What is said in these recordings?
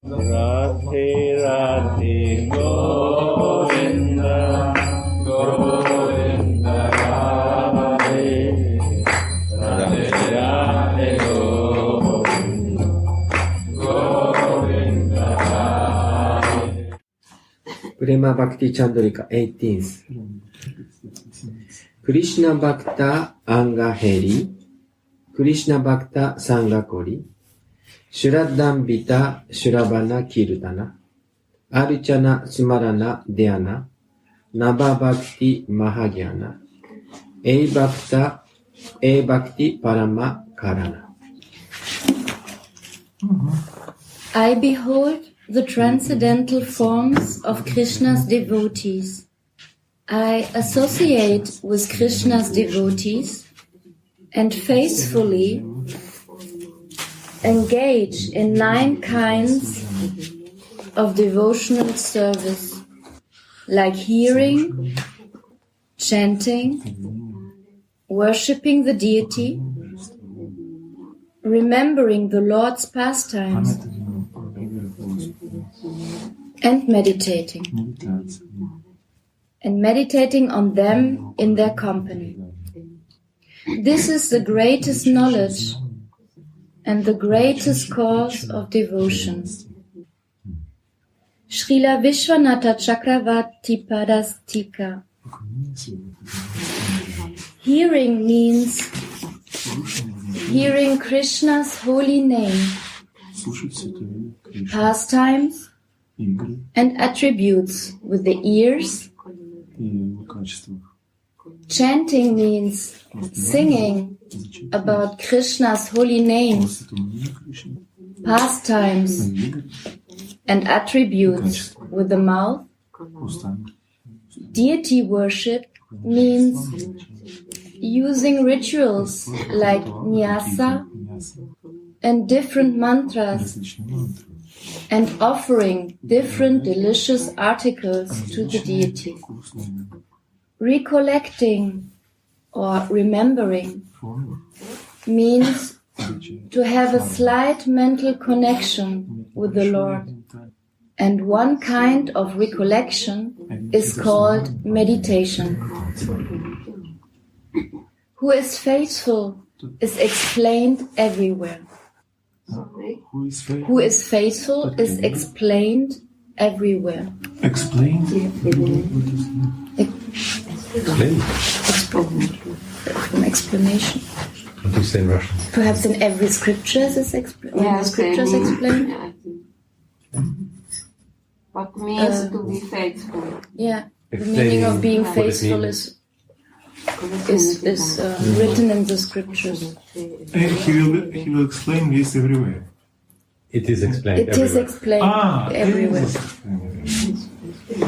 Radhe Radhe Govinda Govinda Radhe Radhe Radhe Govinda Govinda Radhe. Prema Bhakti Candrika 18th. Krishna Bhakta Anga Heri, Krishna Bhakta Sangha Kori, Shraddhambita Shravana Kirtana, Archana Smarana Dhyana, Nava Bhakti Mahagyana, E Bhakti Parama Karana. I behold the transcendental forms of Krishna's devotees. I associate with Krishna's devotees and faithfully engage in 9 kinds of devotional service, like hearing, chanting, worshipping the deity, remembering the Lord's pastimes, and meditating on them in their company. This is the greatest knowledge and the greatest cause of devotion. Srila Vishwanatha Chakravarti Padastika. Hearing means hearing Krishna's holy name, pastimes, and attributes with the ears. Chanting means singing about Krishna's holy names, pastimes, and attributes with the mouth. Deity worship means using rituals like nyasa and different mantras, and offering different delicious articles to the deity. Recollecting or remembering means to have a slight mental connection with the Lord, and one kind of recollection is called meditation. Who is faithful is explained everywhere. Who is faithful is explained everywhere. Explained? An explanation. What do you say in Russian? Perhaps in every scripture is explained. Yeah, the scriptures explain. What means to be faithful? Yeah, the meaning of being faithful is written in the scriptures. And he will explain this everywhere. It is explained It is explained everywhere.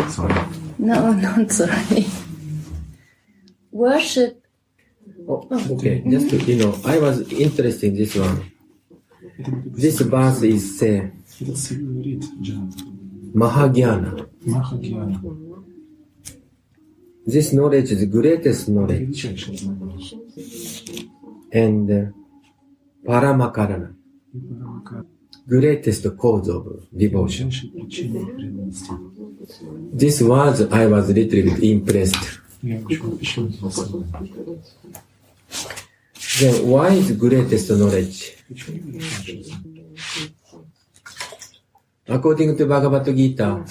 Sorry. No, not sorry. Worship. Okay, just to, I was interested in this one. This verse is say Mahagyana. This knowledge is the greatest knowledge. And Paramakarana, greatest cause of devotion. This words I was a little bit impressed. Then why is greatest knowledge? According to Bhagavad Gita,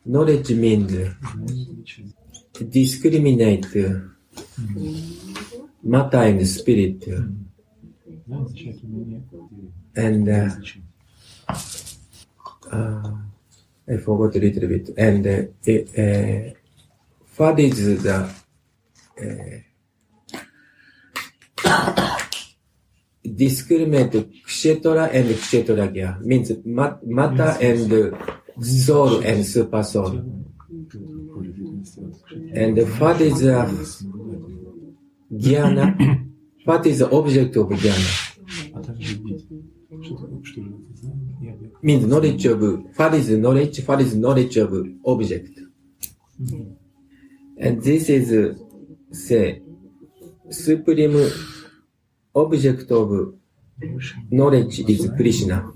knowledge means discriminate matter and spirit, and I forgot a little bit. And what is the discriminate kshetra and kshetragya means matter and soul and super soul. And what is jnana? What is the object of jnana? Means knowledge of what is knowledge? What is knowledge of object? And this is say supreme object of knowledge is Krishna.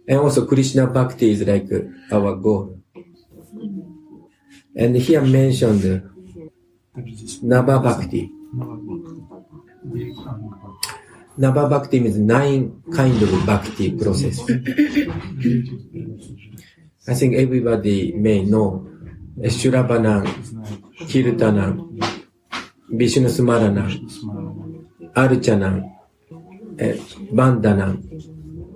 And also Krishna Bhakti is like our goal. And here mentioned Nava Bhakti. Nava Bhakti means 9 kind of Bhakti process. I think everybody may know Shuravanam, Kirtanam, Vishnu Smaranam, Archanam, Bandhanam,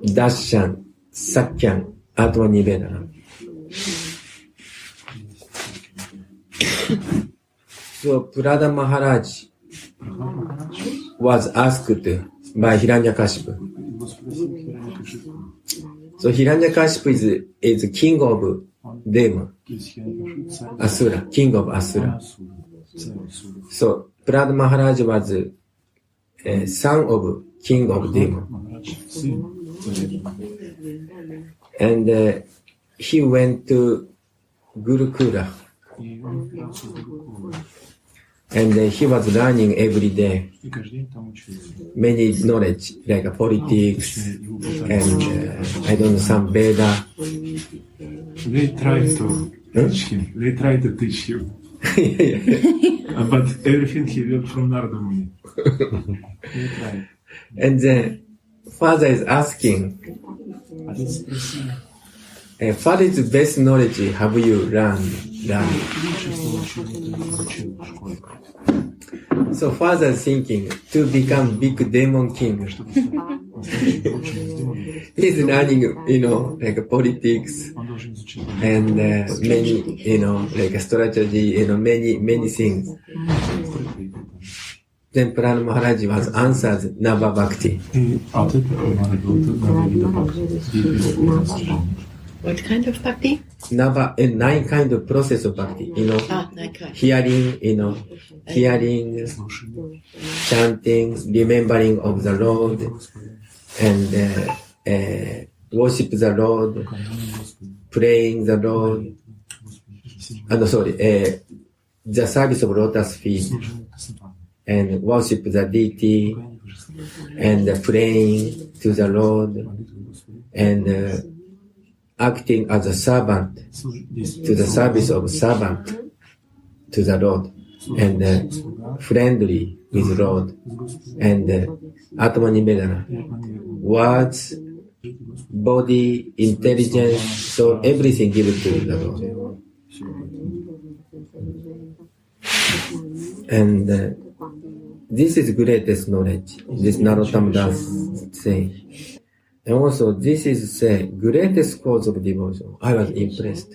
Darshan, Sakyam, Atmanivedanam. So Prada Maharaj was asked by Hiranyakashipu. So Hiranyakashipu is king of demon, Asura, king of Asura. So Prada Maharaj was son of king of demon. And he went to Gurukula. And he was learning every day many knowledge, like politics and I don't know, some Veda. They tried to teach him. But everything he learned from Narada Muni. They tried. And then father is asking, what is the best knowledge have you learned? So father is thinking to become big demon king. He's learning, like politics and many, like strategy, many things. Then Prana Maharaj was answered Nava Bhakti. What kind of bhakti? Nava, 9 kind of process of bhakti, 9 kind. hearing, chanting, remembering of the Lord, and worship the Lord, praying the Lord, the service of lotus feet, and worship the deity, and praying to the Lord, and acting as a servant to the service of servant to the Lord, and friendly with Lord, and Atmanivedana, words, body, intelligence, so everything given to the Lord. And this is greatest knowledge, this Narottam Das saying. And also, this is the greatest cause of devotion. I was impressed.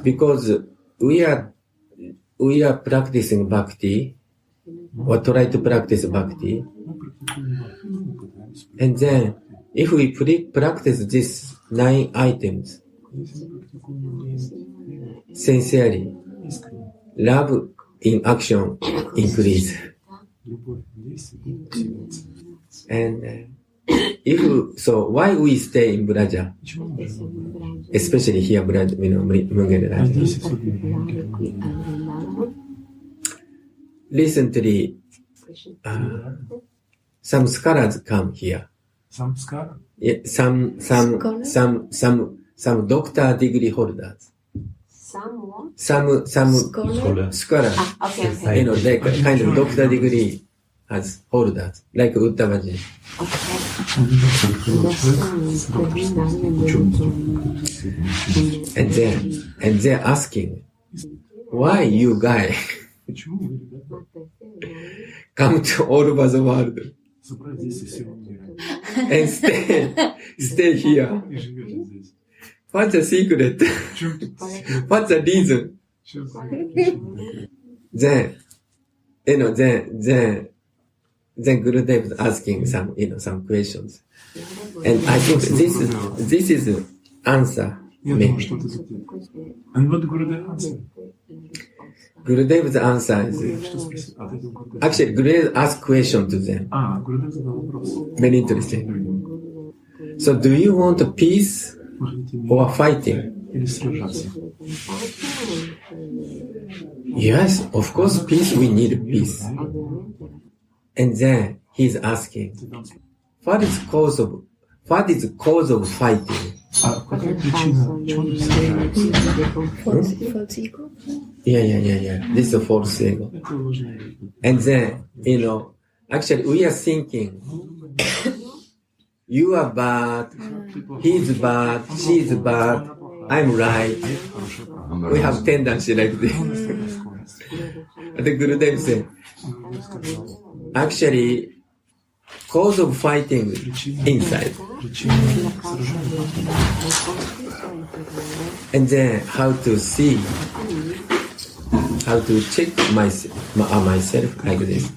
Because we are practicing bhakti, or try to practice bhakti, and then if we practice these 9 items sincerely, love in action increase. And why we stay in Braja, especially here, Mungere Raja? Recently, some scholars come here. Some scholars? Yeah, some doctor degree holders. Some scholars. Okay. Like kind of doctor degree as holders, like Uttavaji. And they're asking, why you guys come to all over the world and stay here? What's the secret? What's the reason? Then Gurudev is asking some questions, and I think this is answer. Maybe. And what Gurudev answered? Gurudev's answer is actually Gurudev asked question to them. Very interesting. So, do you want peace or fighting? Yes, of course, peace, we need peace. And then he's asking, what is the cause of fighting? А какая причина? Чего вы собираетесь? False ego. Yeah. This is a false ego. Это ложное эго. And then, actually we are thinking, you are bad, he's bad, she's bad, I'm right. We have tendency like this. The Gurudev said, actually, cause of fighting inside. And then how to see, how to check myself like this.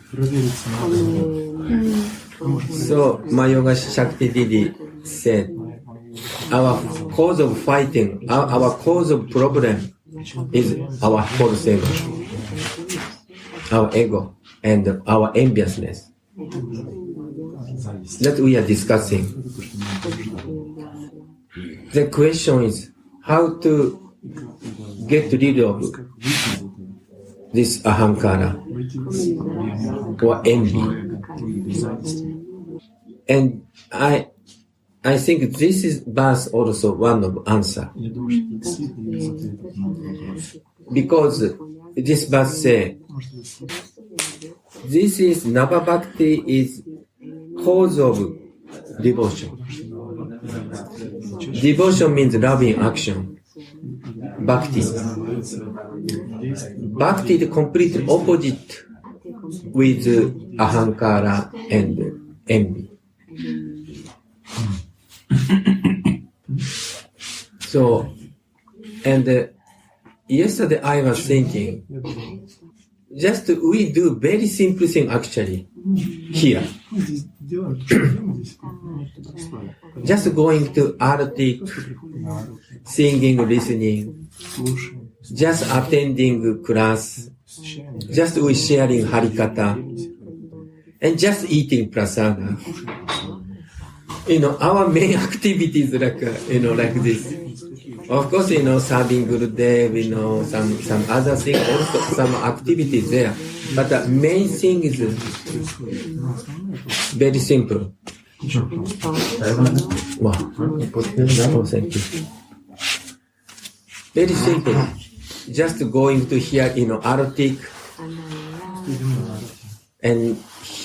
So my Yoga Shakti Didi said, our cause of fighting, our cause of problem is our false ego, our ego and our enviousness. That we are discussing. The question is how to get rid of this ahankara or envy. And I think this is verse also one of answer. Because this verse says, this is Nava Bhakti is cause of devotion. Devotion means loving action. Bhakti. Bhakti is the complete opposite with ahankara and envy. So, and yesterday I was thinking, just we do very simple thing actually here. Just going to Arctic, singing, listening, just attending class, just we sharing Harikatha, and just eating prasada. Our main activities like this. Of course, serving Gurudev, some other things, also some activities there. But the main thing is very simple. Wow. Oh, thank you. Very simple. Just going to hear, Arctic and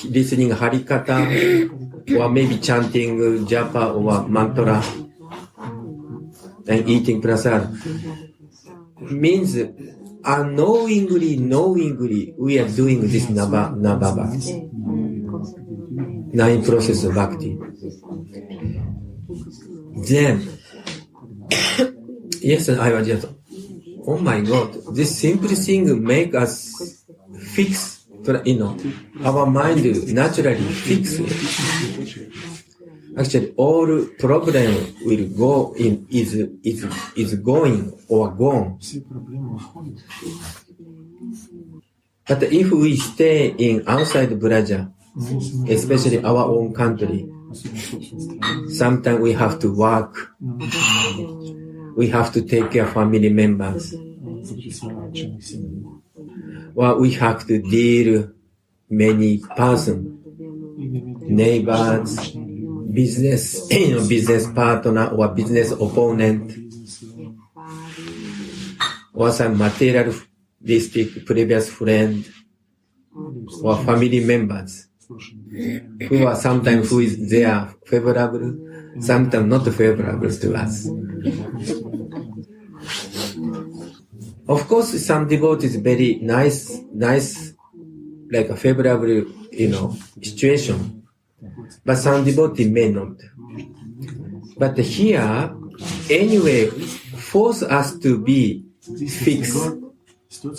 listening Harikatha or maybe chanting japa or mantra and eating prasad means unknowingly we are doing this Nava Bhakti, 9 process of Bhakti. Then, yesterday I was just, oh my God, this simple thing make us fix, our mind naturally fix it. Actually, all problem will go in, is going or gone. But if we stay in outside Braja, especially our own country, sometimes we have to work, we have to take care of family members, or we have to deal many persons, neighbors, business, business partner or business opponent, or some materialistic previous friend, or family members, who are sometimes who is there favorable, sometimes not favorable to us. Of course, some devotees very nice, like a favorable, situation. But some devotee may not. But here, anyway, force us to be fixed. So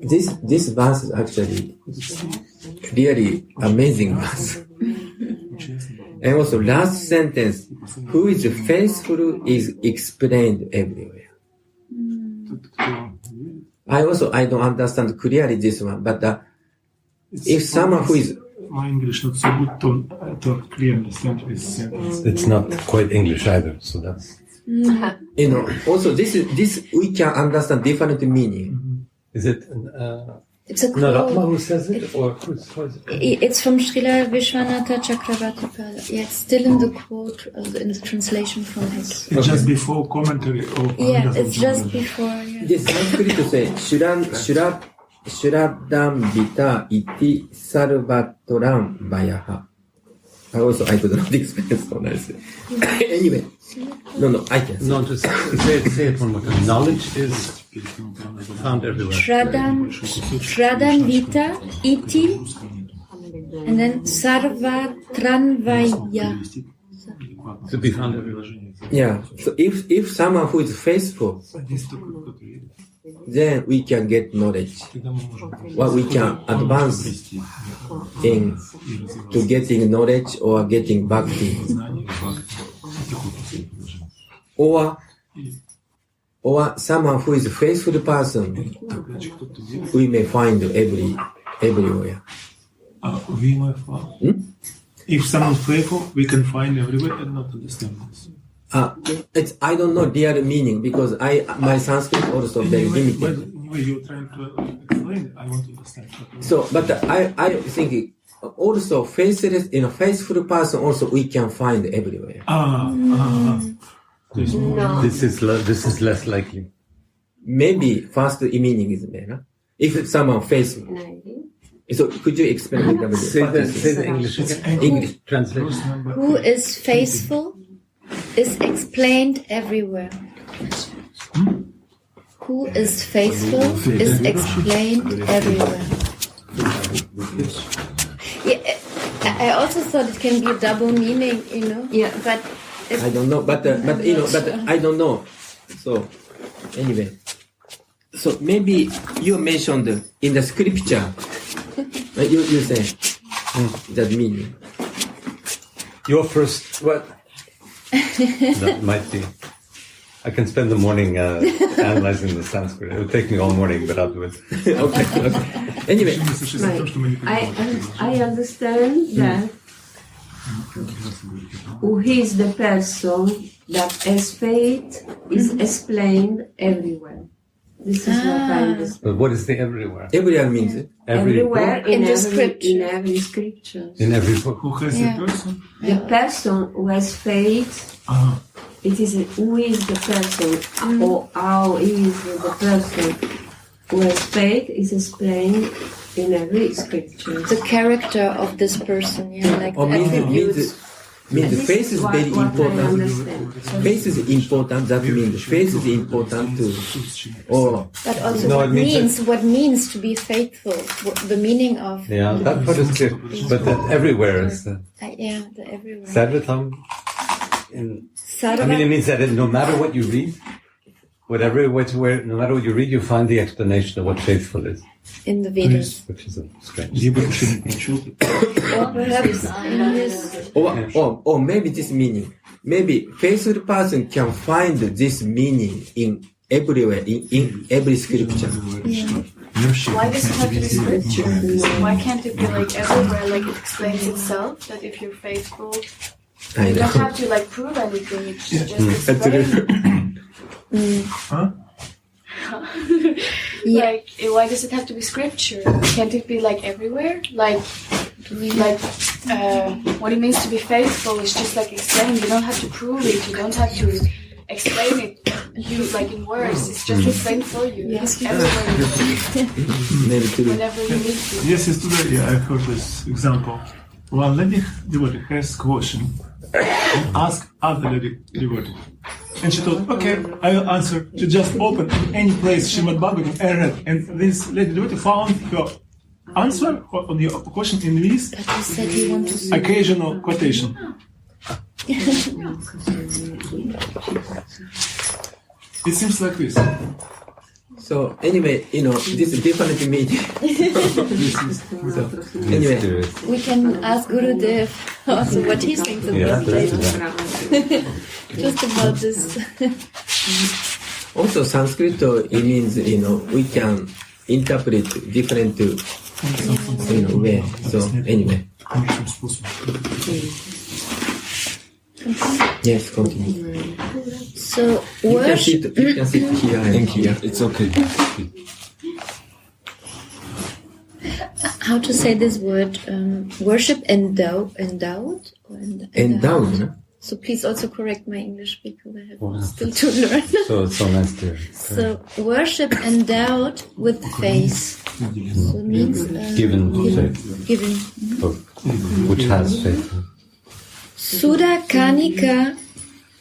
this verse is actually really amazing verse. And also last sentence, who is faithful is explained everywhere. I don't understand clearly this one, but if someone who is... My English not so good to clearly understand this sentence. It's not quite English either, so that's... Also this we can understand different meaning. Is it It's a Naratma quote. who says it, or who is it? It's from Srila Vishwanatha Chakravarti. Yeah, it's still in the quote, in the translation from his. It's just before commentary of Yeah, it's just before. Yeah. The Sanskrit say Shuradam Vita iti Sarvatoram Vayaha. I could not explain so nicely. Anyway, no, I can. No, just say it one more time. Knowledge is found everywhere. Shraddhan Vita iti, and then Sarva Tranvaya. To be found everywhere. Yeah. So if someone who is faithful, then we can get knowledge. What we can advance in to getting knowledge or getting bhakti. Or someone who is a faithful person, we may find everywhere. We may find. If someone's faithful, we can find everywhere and not understand this. I don't know their meaning because my Sanskrit also very limited. Anyway, you're trying to explain it. I want to understand. So, but I think also faithful person also we can find everywhere. This is less likely. Maybe first meaning is better. If someone faithful. So could you explain it? Say the English again. English. Translation. Who is faithful is explained everywhere. Who is faithful is explained everywhere. Yeah, I also thought it can be a double meaning, Yeah. but I don't know, but I don't know. So anyway, so maybe you mentioned in the scripture. You say that meaning. Your first what? That might be. I can spend the morning analyzing the Sanskrit. It would take me all morning, but I'll do it. Okay. Anyway, I understand that who is the person that as faith is explained everywhere. This is what I understand. But what is the everywhere? everywhere means it. Everywhere In the scripture. in every scripture. In every book. Who has Yeah. the person? The person who has faith, it is who is the person or how is the person who has faith is explained in every scripture. the character of this person, like Or the attributes. means faith is very What I important. understand. Faith is important. That means faith is important too. Or But also No, what it means means to be faithful, the meaning of Yeah, that part is clear. But that everywhere is the everywhere. Sarvatam. I Sarva, mean, it means that no matter what you read, no matter what you read, you find the explanation of what faithful is, in the Vedas. which is strange. Or perhaps in this. or maybe this meaning. Maybe faithful person can find this meaning in everywhere, in every scripture. Why does it have to be scripture? Why can't it be like everywhere, like it explains itself, that if you're faithful, I you don't know. have to like prove anything, it's just explained. Like, why does it have to be scripture? Can't it be like everywhere? Like what it means to be faithful is just like explained. You don't have to prove it. You don't have to explain it. You like in words. It's just explained for you. It's everywhere. Maybe to Whenever you need to. Yes, yesterday I heard this example. One lady devotee has question and ask other lady devotee. And she thought, okay, I will answer. She just opened any place Srimad Bhagavatam and read. And this lady devotee found her answer on the question in this But you said you want to. occasional quotation. It seems like this. So anyway, this is different meaning. So anyway, Mysterious. We can ask Gurudev also what he thinks about that's this. Just about this. also Sanskrit it means we can interpret different way. So anyway, Yes, continue. So You can worship. sit here and here. It's okay. How to say this word? Worship endowed? Or Endowed, no? So please also correct my English because I have Wow. still to learn. So it's so nice to hear. So worship endowed with faith. So it means Given faith, given. or which has faith. Sudha Kanika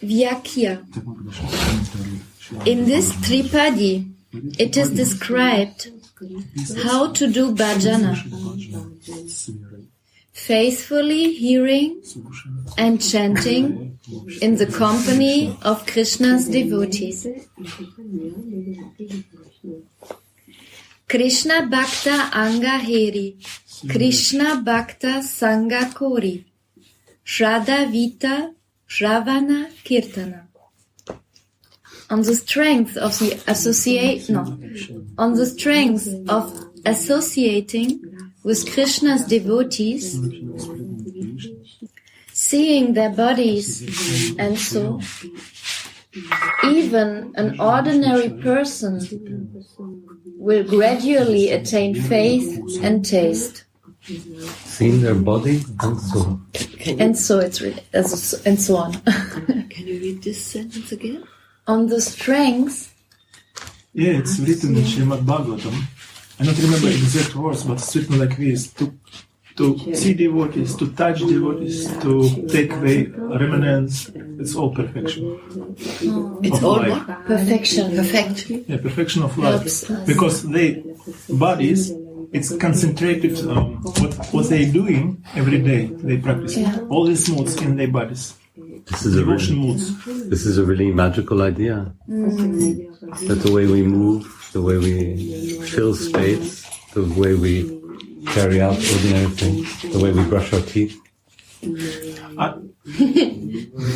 Vyakya. In this Tripadi, it is described how to do bhajana, faithfully hearing and chanting in the company of Krishna's devotees. Krishna Bhakta Anga Heri, Krishna Bhakta Sangha Kori, Shraddha Vita Shravana Kirtana. On the strength of associating with Krishna's devotees, seeing their bodies, and so even an ordinary person will gradually attain faith and taste. Seeing their body and soul. And so it's really, and so on. Can you read this sentence again? On the strength. Yeah, it's written in Srimad Bhagavatam. I don't remember exact words, but it's written like this: to see devotees, to touch devotees, to take away remnants. It's all perfection. It's Of all life. what? Perfection. Perfect. Yeah, perfection of life. Helps us. Because they bodies, it's concentrated what they're doing every day. They practice all these moods in their bodies. This is a Devotion really, moods. this is a really magical idea. That the way we move, the way we fill space, the way we carry out ordinary things, the way we brush our teeth,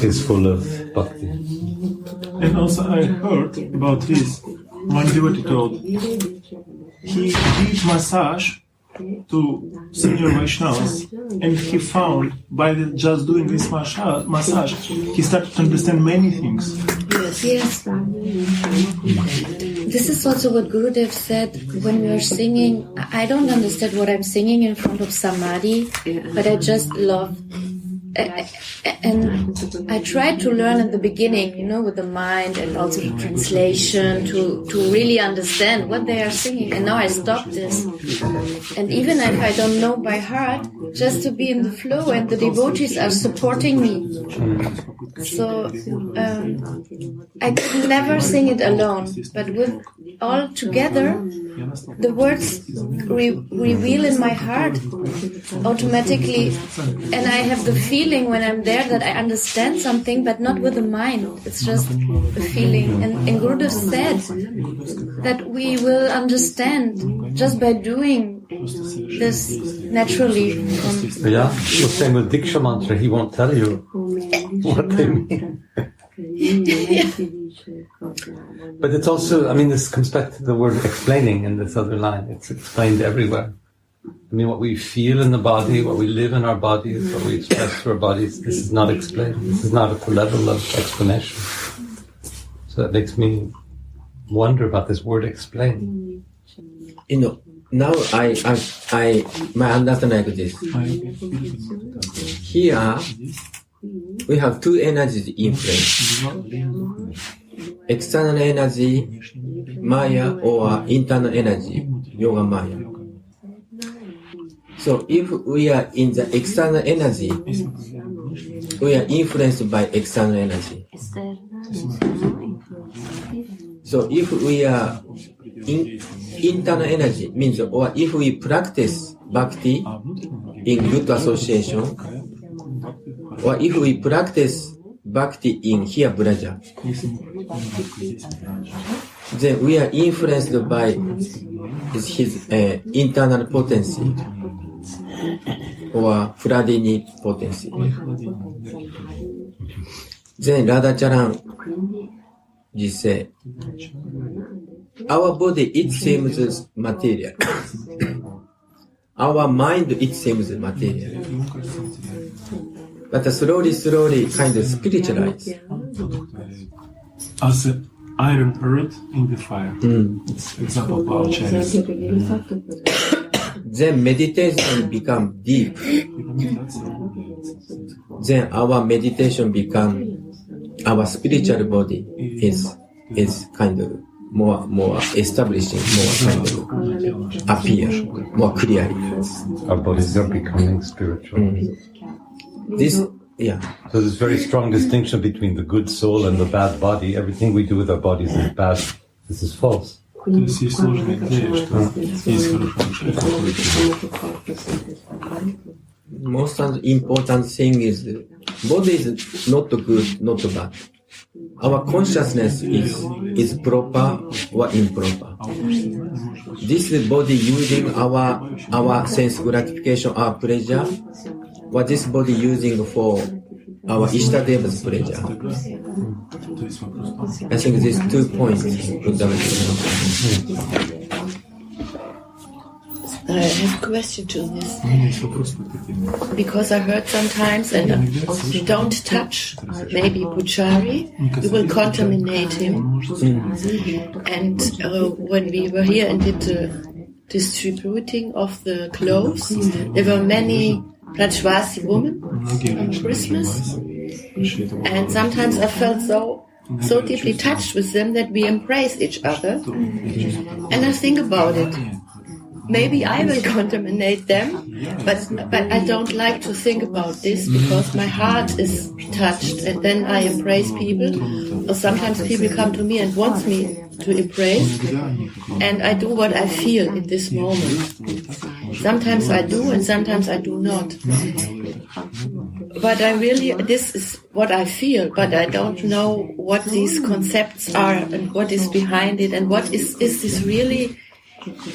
is full of bhakti. And also I heard about this. One devotee told he did massage to senior Vaishnavas, and he found by just doing this massage, he started to understand many things. Yes. This is also what Gurudev said when we are singing. I don't understand what I'm singing in front of Samadhi, but I just love. And I tried to learn at the beginning, with the mind and also the translation to really understand what they are singing. And now I stopped this. And even if I don't know by heart, just to be in the flow and the devotees are supporting me. So I could never sing it alone, but with all together, the words reveal in my heart automatically, and I have the feeling when I'm there that I understand something, but not with the mind. It's just a feeling. And Gurudev said that we will understand just by doing this naturally. Yeah, the same with Diksha mantra. He won't tell you what they mean. But it's also, this comes back to the word explaining in this other line. It's explained everywhere. What we feel in the body, what we live in our bodies, what we express through our bodies, this is not explained. This is not at the level of explanation. So that makes me wonder about this word explain. Now my understanding like this. Here, we have two energies in play. External energy, Maya, or internal energy, Yoga Maya. So if we are in the external energy, we are influenced by external energy. So if we are in internal energy, means, or if we practice bhakti in good association, or if we practice bhakti in here Braja, then we are influenced by his internal potency or Pradini potency. Then Radhacharan just say, our body, it seems material. Our mind, it seems material. but slowly kind of spiritualize. As an iron rod in the fire. It's example of our charity. Then meditation become deep. Then our meditation become, our spiritual body is kind of more establishing, more kind of appear more clearly. Our bodies are becoming spiritual. This, So there's a very strong distinction between the good soul and the bad body. Everything we do with our bodies is bad. This is false. То есть есть сложная идея, что есть хорошая душа. most important thing is body is not good, not bad. Our consciousness is proper or improper. This body using our sense gratification, our pleasure, or this body using for our Ishtadeva's pleasure. I think these 2 points. I have a question to this. У меня есть вопрос по этой теме. Because I heard sometimes that don't touch maybe Puchari, you will contaminate him. And when we were here and did the distributing of the clothes, there were many Rajwasi women on Christmas. And sometimes I felt so deeply touched with them that we embrace each other. And I think about it. Maybe I will contaminate them, but I don't like to think about this because my heart is touched, and then I embrace people. Or sometimes people come to me and want me to embrace, and I do what I feel in this moment. Sometimes I do, and sometimes I do not. But this is what I feel, but I don't know what these concepts are and what is behind it, and what is this really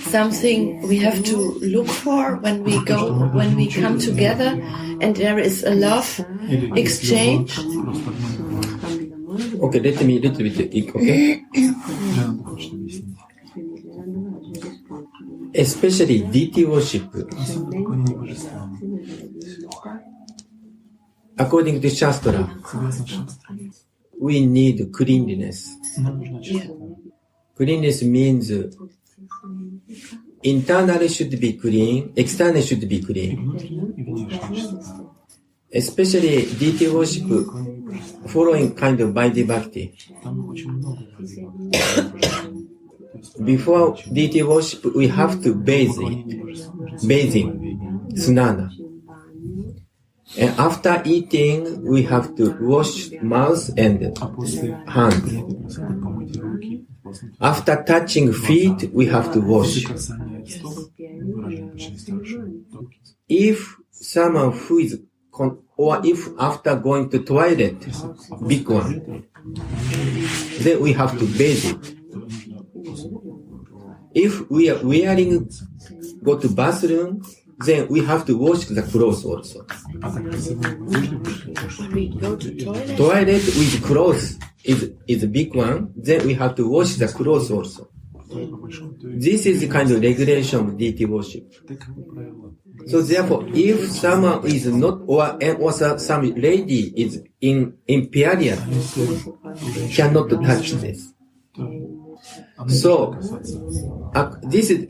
something we have to look for when we come together and there is a love exchange. Okay, let me little bit, okay? Especially deity worship. According to Shastra, we need cleanliness. Cleanliness means internal should be clean, external should be clean. Especially deity worship following kind of Vaidhi Bhakti. Before deity worship, we have to bathing, snana. And after eating, we have to wash mouth and hand. After touching feet, we have to wash. If someone who is, or if after going to toilet, big one, then we have to bathe it. If we are go to bathroom, then we have to wash the clothes also. When we go to Toilet with clothes is a big one, then we have to wash the clothes also. This is the kind of regulation of deity worship. So therefore, if someone is not, or some lady is in period, cannot touch this. So, this is,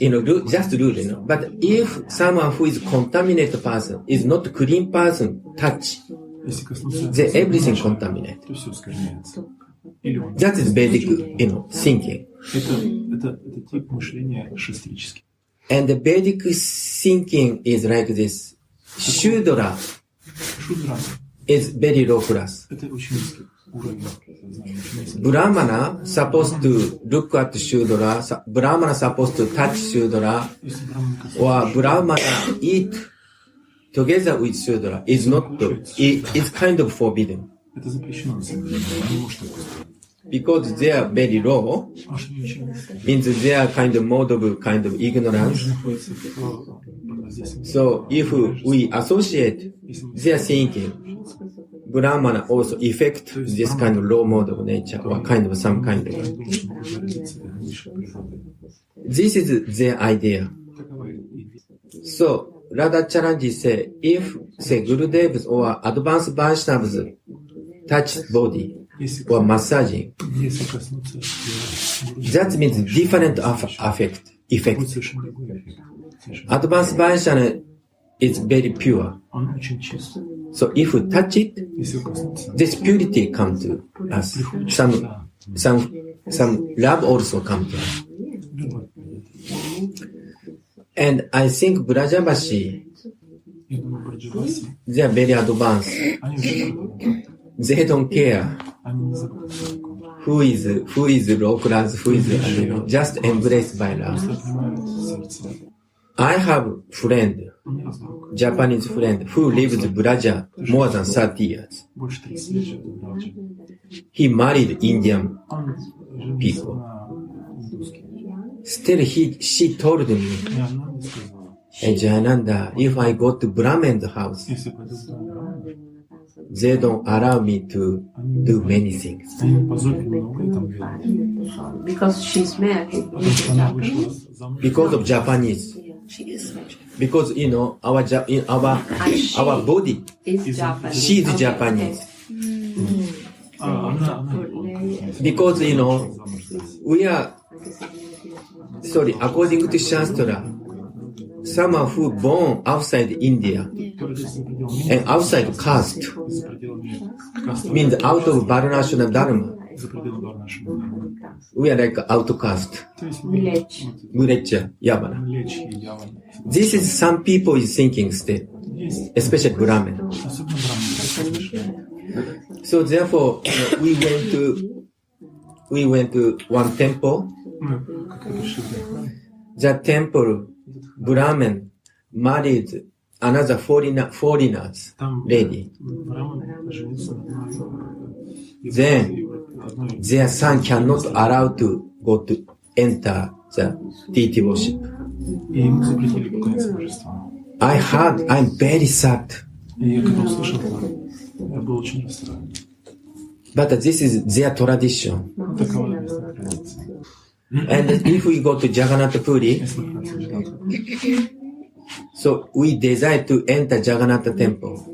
just rule, But if someone who is contaminated person, is not clean person, touch, then everything contaminated. That is basic, thinking. And the basic thinking is like this. Shudra is very low class. Brahmana supposed to look at Shudra, Brahmana supposed to touch Shudra, or Brahmana eat together with Shudra is not, it's kind of forbidden. Because they are very low, means they are kind of mode of ignorance. So if we associate their thinking, Brahmana also affect this kind of low mode of nature, or kind of some kind of. This is their idea. So Radhacharanji say, if, say, Gurudevs or advanced Vaishnavas touch body or massaging, that means different effect. Advanced Vaishnava is very pure. So if we touch it, this purity comes to us. Some love also comes to us. And I think Brajavashi, they are very advanced. They don't care who is low class, who is just embraced by love. I have a friend, Japanese friend, who lives in Braja more than 30 years. He married Indian people. Still, she told me, hey, Jayananda, if I go to Brahman's house, they don't allow me to do many things. Because she's married. Because of Japanese. Because, our body, she is Japanese. Because, we are, according to Shastra, someone who born outside India and outside caste means out of Varnashana Dharma. We are like outcast. Mulecha, Yavana. This is some people is thinking still, especially Brahmin. So therefore, we went to one temple. That temple, Brahmin married another foreigners lady. Then their son cannot allow to go to enter the deity worship. I'm very sad. But this is their tradition. And if we go to Jagannath Puri, so we desire to enter Jagannath temple.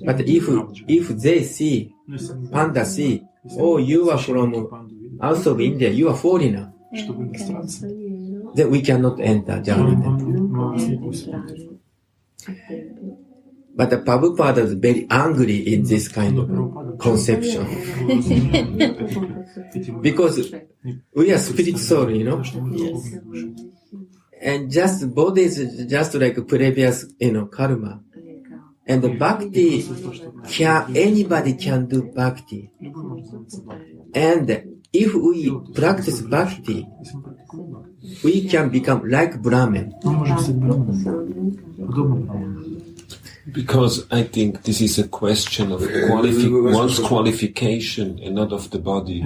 But if they see, Panda see, oh, you are from out of India, you are foreigner, then we cannot enter Jagannath temple. But the Prabhupada is very angry in this kind of conception. Because we are spirit soul, And just body is just like previous, karma. And the bhakti, anybody can do bhakti. And if we practice bhakti, we can become like Brahman. Because I think this is a question of one's qualification and not of the body.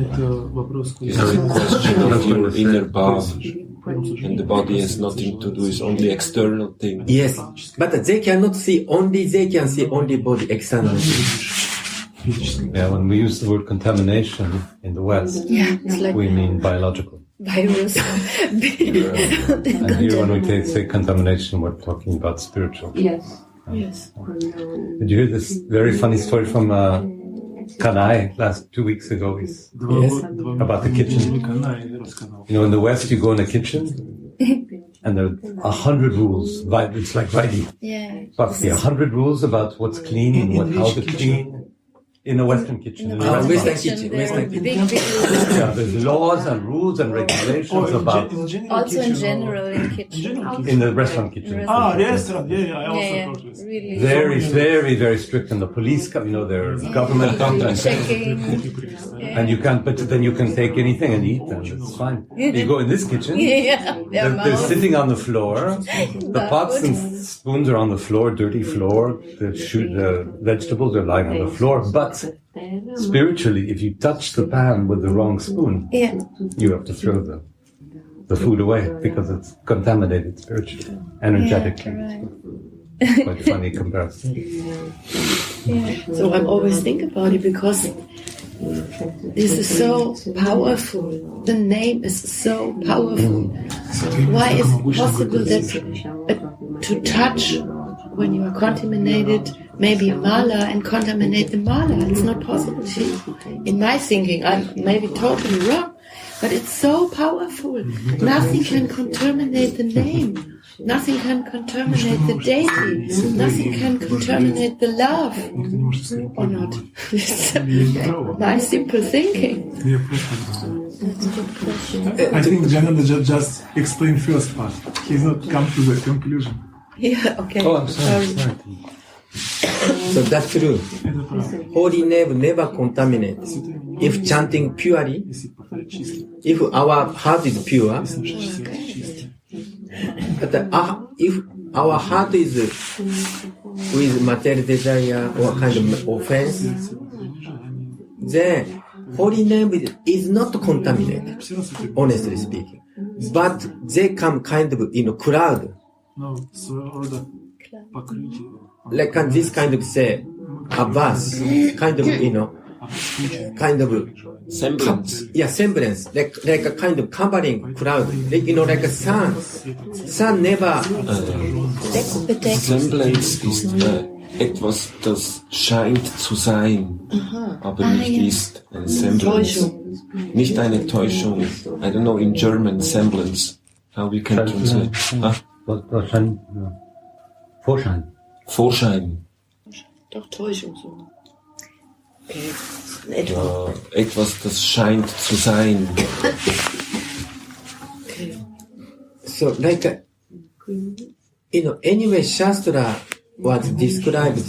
It's a question of your inner body. And the body has nothing to do, it's only external thing. Yes, but they can see only body externally. Yeah, when we use the word contamination in the West, we mean biological. Virus. And here when we say contamination, we're talking about spiritual. Yes. Yes. Did you hear this very funny story from Kanai 2 weeks ago? Yes. About the kitchen. In the West, you go in a kitchen, and there are 100 rules. It's like writing. Yeah. Bhakti, 100 rules about what's clean and how to clean. In a Western kitchen. Western kitchen. Yeah, there's laws and rules and regulations about. Also in general in kitchen. In the restaurant kitchen. Restaurant. I also thought this. Really. Very, very, very strict. And the police come, their government comes and checking. And you can't, but then you can take anything and eat them. It's fine. You go in this kitchen. They're sitting on the floor. The pots and spoons are on the floor, dirty floor. The vegetables are lying on the floor. But spiritually, if you touch the pan with the wrong spoon, you have to throw the food away because it's contaminated spiritually, energetically. Yeah, quite a funny comparison. So I'm always thinking about it because This is so powerful. The name is so powerful. Why is it possible that to touch when you are contaminated, maybe a mala, and contaminate the mala? It's not possible. In my thinking, I'm maybe totally wrong, but it's so powerful. Nothing can contaminate the name. Nothing can contaminate the deity. Nothing can contaminate the love. Or not. My simple thinking. That's a good question. I think Jayananda just explained first part. He's not come to the conclusion. Yeah, okay. Oh, I'm sorry. So that's true. Holy name never contaminates. If chanting purely, if our heart is pure, but if our heart is with material desire or kind of offense, then holy name is not contaminated, honestly speaking. But they come kind of in a cloud. Like this kind of say, a vase, kind of, kind of Semblance. Semblance, like a kind of covering cloud, like, like a sun. Sun never. Semblance ist etwas, das scheint zu sein, aber nicht ist. Eine Semblance. Nicht eine Täuschung. I don't know in German, semblance. How we can translate. Vorschein. Vorschein. Doch Täuschung so. Okay. Ja, etwas, das scheint zu sein. Okay. So, like, anyway, Shastra was described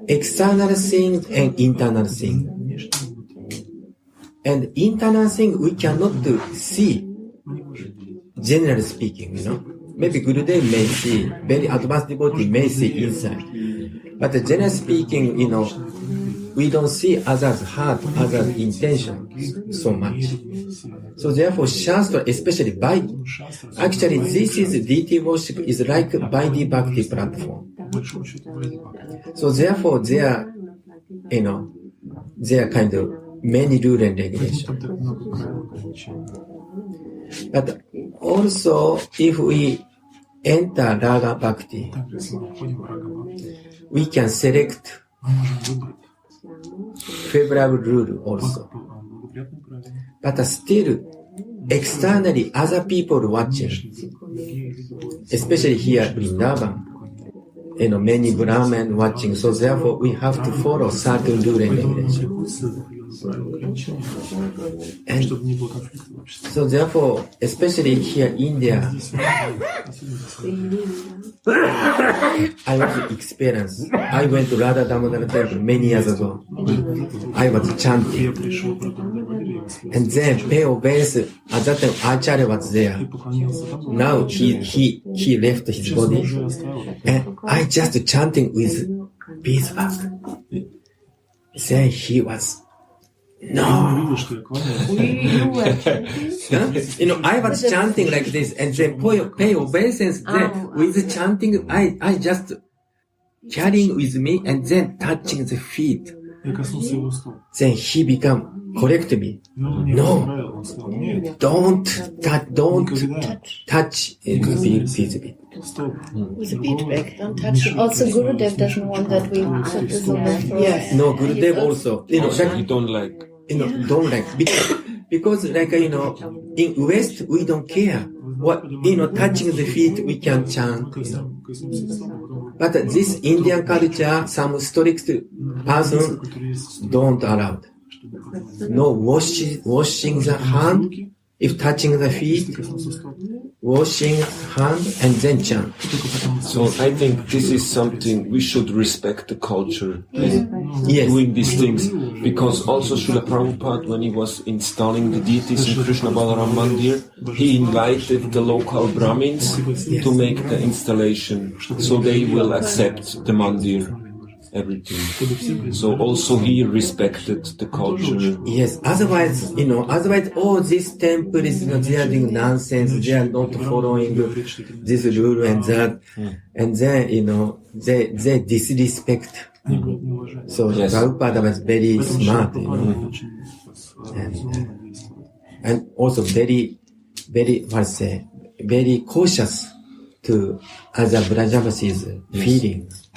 external thing and internal thing. And internal thing we cannot see, generally speaking, Maybe Gurudev may see, very advanced devotee may see inside. But generally speaking, we don't see others' heart, others' intention so much. So therefore, Shastra, especially actually this is deity worship is like Vaidhi Bhakti platform. So therefore, there are kind of many rule and regulation. But also, if we enter Raga Bhakti, we can select favorable rule also. But still, externally, other people watching, especially here in Vrindavan, many Brahmin watching, so therefore we have to follow certain rule and regulation. And so therefore, especially here in India, I want to experience. I went to Radha Damodara temple many years ago. I was chanting. And then Peo Base, at that time Acharya was there. Now he left his body. And I just chanting with beeswax. Then he was, no. I was chanting like this, and then pay obeisance. Then with chanting, I just carrying with me and then touching the feet. Then he become correct me. No, don't touch with a beadbag, don't touch it. Also, Gurudev doesn't want that we put this on the floor. Yes. No, Gurudev also. You don't like. Don't like because like in West we don't care what touching the feet we can chant. But this Indian culture, some strict person don't allow. No washing the hand. If touching the feet, washing hand and then chant. So I think this is something we should respect the culture in Yes. doing these things, because also Srila Prabhupada, when he was installing the deities in Krishna Balaram Mandir, he invited the local Brahmins to make the installation, so they will accept the Mandir. everything. So also he respected the culture. Yes, otherwise, all these temples, they are doing nonsense, they are not following this rule and that, and then, they disrespect. So Yes. Prabhupada was very smart, and also very, very cautious to other Brajavasis' feelings.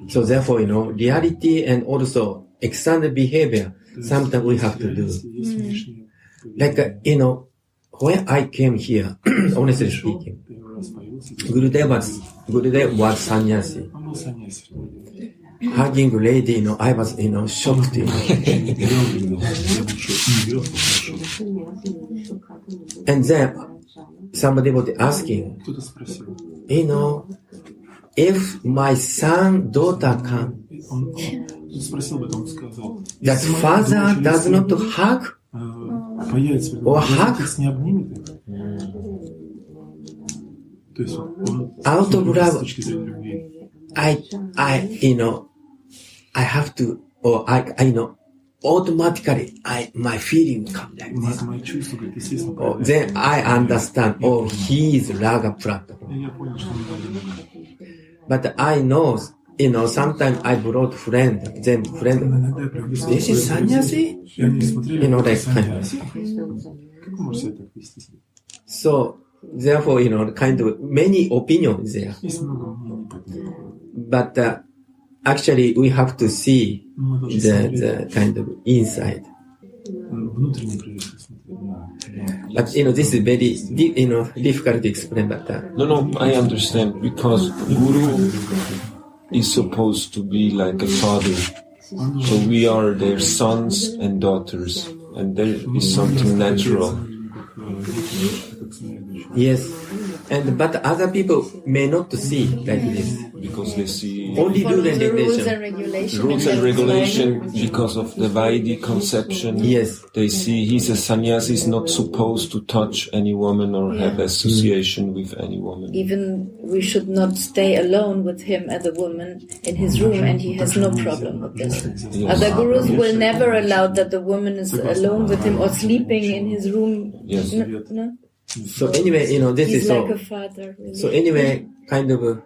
So therefore, reality and also external behavior, sometimes we have to do. Like, when I came here, honestly speaking, Gurudev was sannyasi. Hugging lady, I was, shocked. And then somebody was asking, if my son, daughter come, that father does not hug or hug out of love, I have to, or automatically, my feeling come like this. Then I understand, he is Raga Prata. But I know, sometimes I brought friend, this is sannyasi? Like kind of. So, therefore, kind of many opinions there. But actually, we have to see the kind of inside. But this is very difficult to explain. But No, I understand, because Guru is supposed to be like a father. So we are their sons and daughters, and there is something natural. Yes, but other people may not see like this. Because they see Only Follow rule and the rules regulation. and regulation. rules and regulation because of the Vaidhi conception. Yes. They see he's a sannyasi, is not supposed to touch any woman or have association with any woman. Even we should not stay alone with him as a woman in his room, and he has no problem with this. Yes. Other gurus will never allow that the woman is alone with him or sleeping in his room. Yes. No? So anyway, this He's is like so. a father. Really. So anyway, kind of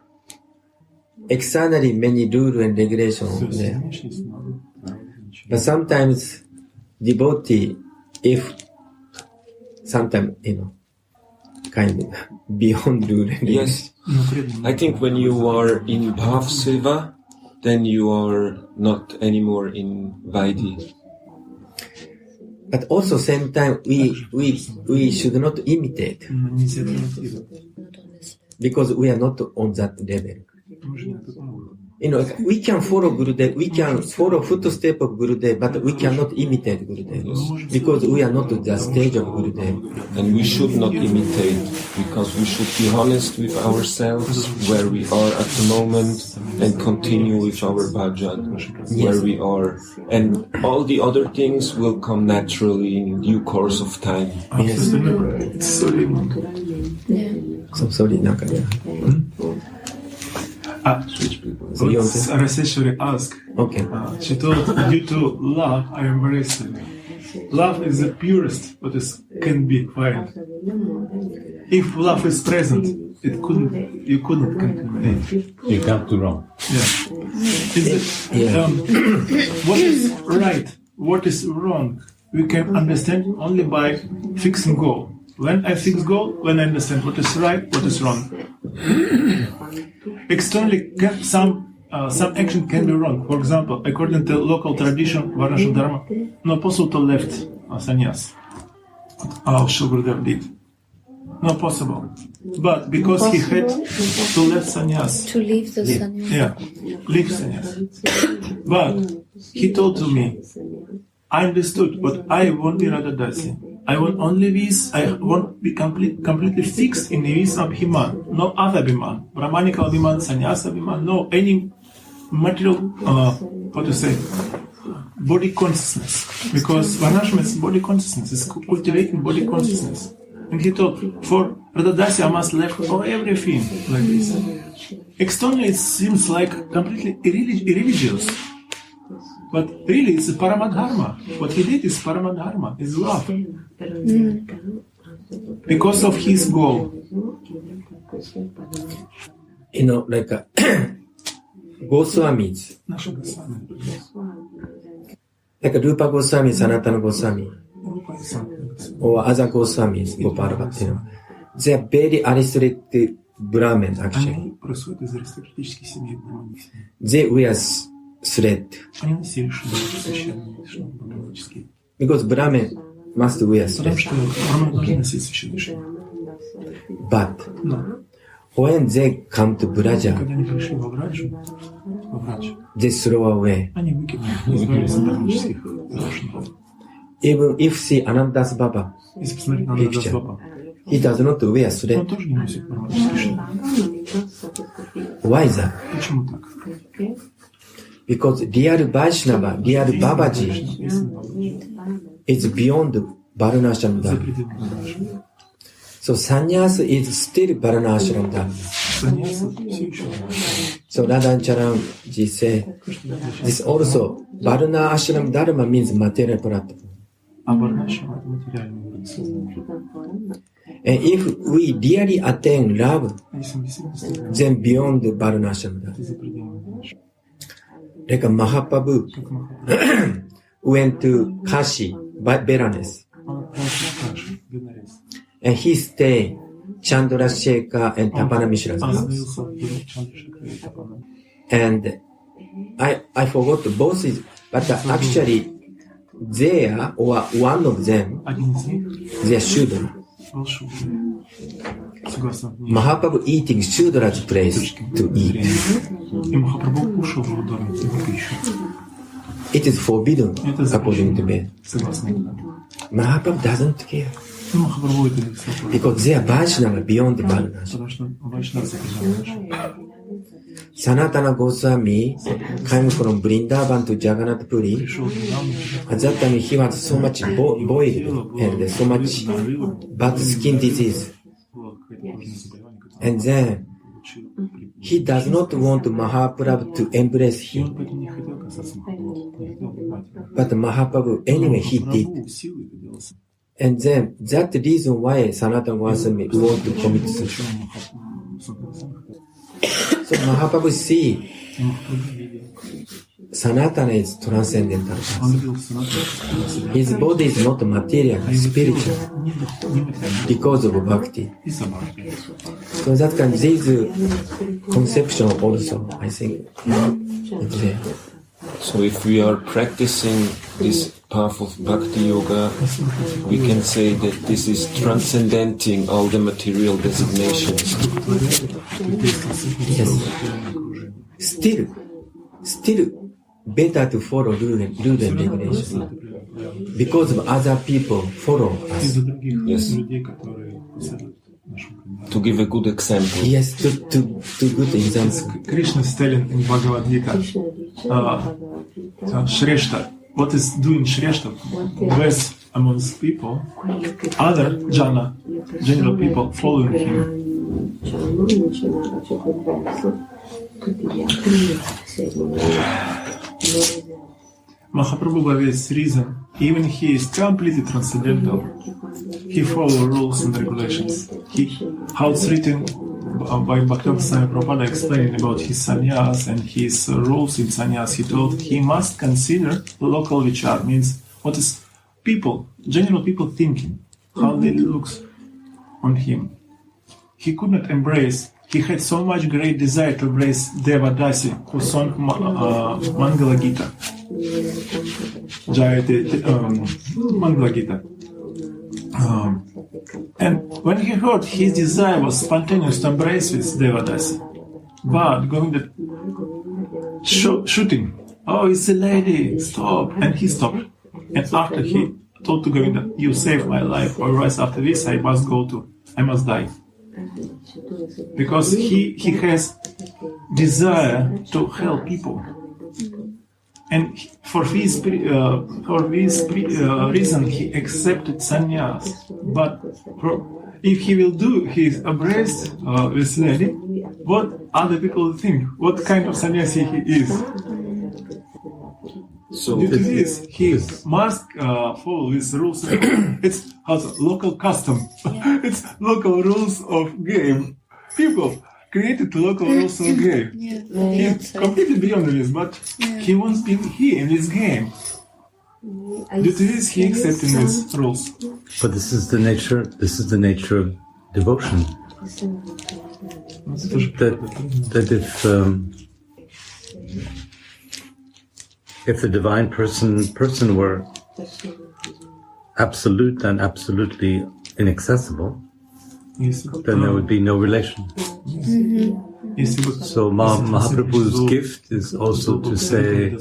externally many rules and regulations there. But sometimes devotee, if sometimes kind of beyond rule and Yes. I think when you are in Bhav Seva, then you are not anymore in Vaidhi. But also same time we should not imitate because we are not on that level. We can follow Gurudev, we can follow footstep of Gurudev, but we cannot imitate Gurudev because we are not the stage of Gurudev. And we should not imitate, because we should be honest with ourselves, where we are at the moment, and continue with our bhajan, where we are. And all the other things will come naturally in due course of time. Yes. So sorry, So you want to- Raseshwari asked, Okay. she told, due to love, I embrace it. Love is the purest what can be found. If love is present, you couldn't contaminate. You can't do wrong. What is right, what is wrong, we can understand only by fixing goal. When I fix goal, when I understand what is right, what is wrong. Externally, some action can be wrong. For example, according to local tradition, Varnashram Dharma, not possible to left sannyas. How Shri Gurudev did. Not possible. But because he had to left sannyas. To leave the sannyas. Yeah, leave sannyas. But he told to me, I understood, but I won't be Radha Dasi. I want only this, I won't be completely fixed in the vis of Abhiman, no other Abhiman, Brahmanika Abhiman, Sannyasa Abhiman, no any material, body consciousness. Because Varnashram is body consciousness, it's cultivating body consciousness. And he told, for Radha Dasi I must left for everything like this. externally it seems like completely irreligious. But really, it's Paramadharma. What he did is Paramadharma, is love. Because of his goal. You know, like Goswamis, like Rupa Goswami, Sanatana Goswami, or other Goswamis, Gopala Bhakti, they are very aristocratic Brahmins, actually. They wear thread. Because Brahmin must wear thread. But when they come to Braja, they throw away. Even if see Anandas Baba picture, he does not wear thread. Why is that? Because real Vaishnava, real Babaji is beyond Varnashram Dharma. So sannyas is still Varnashram Dharma. So Radhancharan ji said, this also, Varnashram Dharma means material platform. And if we really attain love, then beyond the Varnashram Dharma. Like Mahaprabhu went to Kashi, Varanasi, and he stayed Chandrasekhar and Tapana Mishra's house. And I forgot both, but actually there, or one of them, they are Shudra. Mahaprabhu eating Shudra's place to eat. It is forbidden according to Veda. Mahaprabhu doesn't care. Because they are Vaishnava beyond the Varna. Sanatana Goswami came from Vrindavan to Jagannath Puri. At that time he was so much boiled and so much bad skin disease. And then he does not want Mahaprabhu to embrace him. But Mahaprabhu, anyway, he did. And then that reason why Sanatana Goswami want to commit suicide. So Mahaprabhu see Sanatana is transcendental. His body is not material, spiritual, because of bhakti. So that kind of this conception also, I think, it's there. So if we are practicing this path of bhakti yoga, we can say that this is transcendenting all the material designations. Yes. Still better to follow rule and regulation. Because of other people follow us. Yes. To give a good example. Yes, to good example. Krishna is telling in Bhagavad Gita, Shrestha, what is doing Shrestha best amongst people, other jana, general people following him. Mahaprabhu, by this reason, even he is completely transcendental, he follows rules and regulations. How it's written by Bhakti Swami Prabhupada explaining about his sannyas and his rules in sannyas, he told he must consider local vichar, means what is people, general people thinking, how it looks on him. He could not embrace, he had so much great desire to embrace Devadasi, who sang Mangala Gita. Mangala Gita. And when he heard, his desire was spontaneous to embrace with Devadasi. But Govinda shooting, oh, it's a lady, stop. And he stopped. And after he told to Govinda, you saved my life, otherwise after this I must die. Because he has desire to help people. And for this reason he accepted sannyas. But if he will do his embrace with lady, what other people think, what kind of sannyasi he is. So Due to this, he must follow these rules. It's local custom. It's local rules of game. People created local rules of game. He's completely beyond this, but he wants to be here in this game. Due to this, he accepting these rules. But this is the nature. This is the nature of devotion. That if the divine person were absolute and absolutely inaccessible, then there would be no relation. So Mahaprabhu's gift is also to say,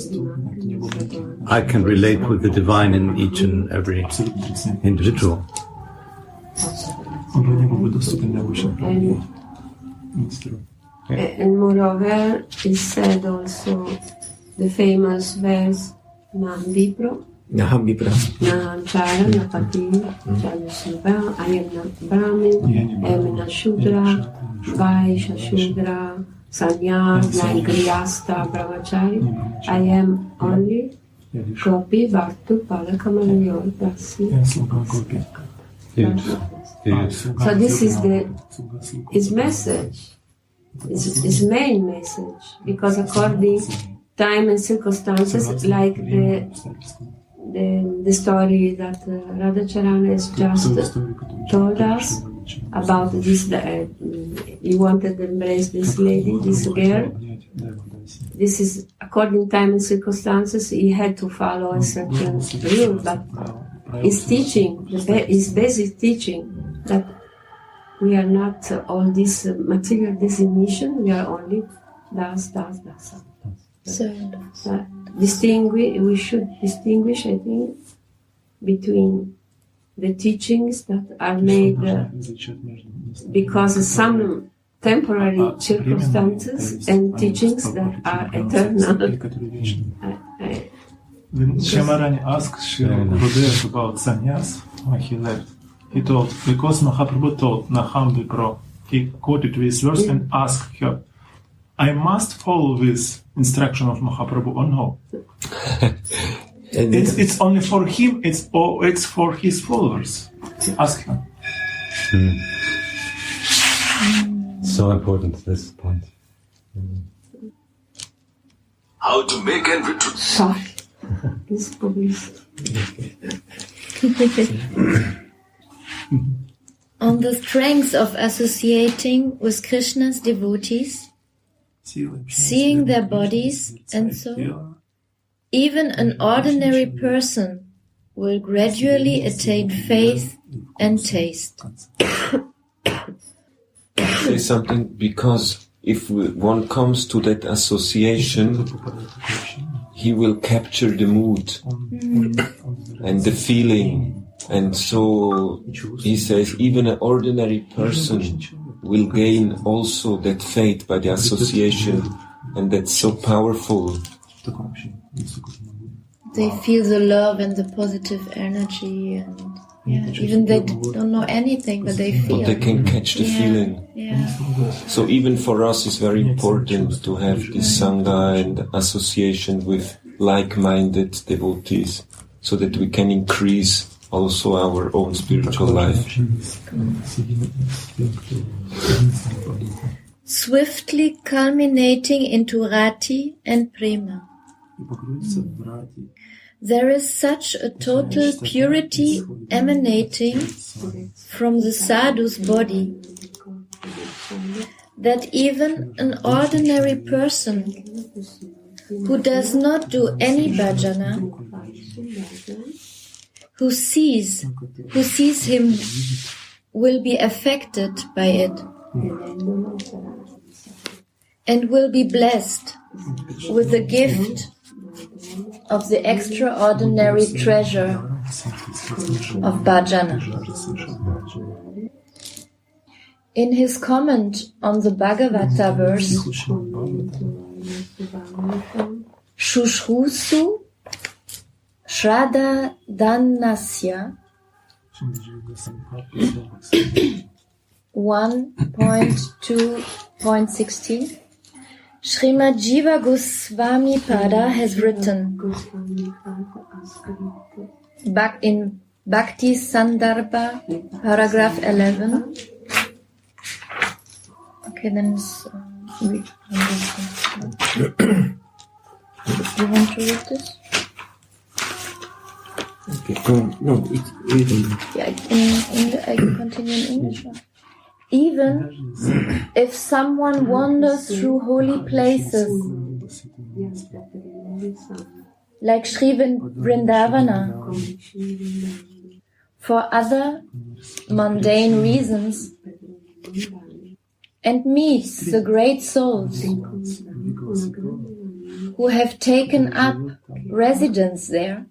I can relate with the divine in each and every individual. And moreover, is said also the famous verse Naham Vipro, Naham Chara, Napati, Chalya I am not Brahmin, I am not Shudra, Vaishya Shudra, Sannyas, like Grihastha, Brahmachari. I am only Gopi, Bhaktu, Palakamanyo, Dasi. So this is his message, his main message, because according time and circumstances, like the story that Radhacharana has just told us about this, he wanted to embrace this lady, this girl. This is according time and circumstances. He had to follow a certain rule, but his teaching, his basic teaching, that we are not all this material definition. We are only das. So we should distinguish, I think, between the teachings that are made because of some temporary circumstances and teachings that are eternal. When Shamarani asked Srila Gurudev about sannyas when he left, he told, because Mahaprabhu told Naham Vipro, he quoted this verse and asked her, I must follow this instruction of Mahaprabhu or no? It's only for him, it's for his followers. Ask him. So important, this point. How to make and retrieve. This police. On the strength of associating with Krishna's devotees, seeing their bodies, and so, even an ordinary person will gradually attain faith and taste. Say something, because if one comes to that association, he will capture the mood and the feeling. And so he says, even an ordinary person will gain also that faith by the association, and that's so powerful. They feel the love and the positive energy, and even they don't know anything, but they feel. But they can catch the feeling. So even for us, it's very important to have this sangha and association with like-minded devotees, so that we can increase also our own spiritual life. Swiftly culminating into Rati and Prema. There is such a total purity emanating from the sadhu's body that even an ordinary person who does not do any bhajana, who sees him, will be affected by it and will be blessed with the gift of the extraordinary treasure of bhajana. In his comment on the Bhagavata verse, Shushrusu Shraddha Dhanasya 1.2 point 16. Srimad Jiva Goswami Pada has written in Bhakti Sandarbha, paragraph 11. Okay, then read. You want to read this? Okay. No, it's reading. Yeah, I can continue in English. Even if someone wanders through holy places, like Sri Vrindavana, for other mundane reasons, and meets the great souls who have taken up residence there,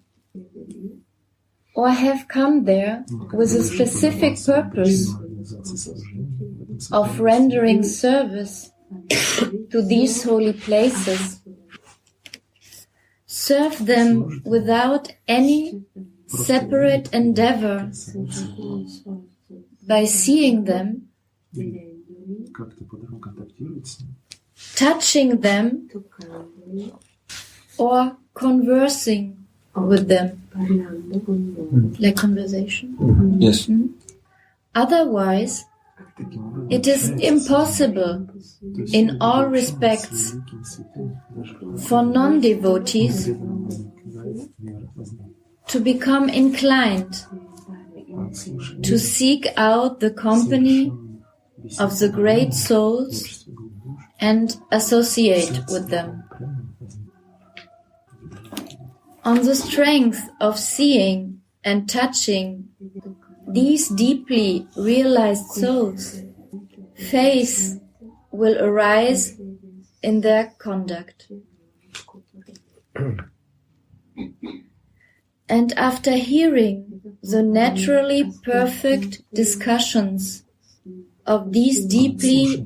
or have come there with a specific purpose of rendering service to these holy places, serve them without any separate endeavor by seeing them, touching them, or conversing with them, like conversation. Yes. Otherwise, it is impossible in all respects for non-devotees to become inclined to seek out the company of the great souls and associate with them. On the strength of seeing and touching these deeply realized souls, faith will arise in their conduct. And after hearing the naturally perfect discussions of these deeply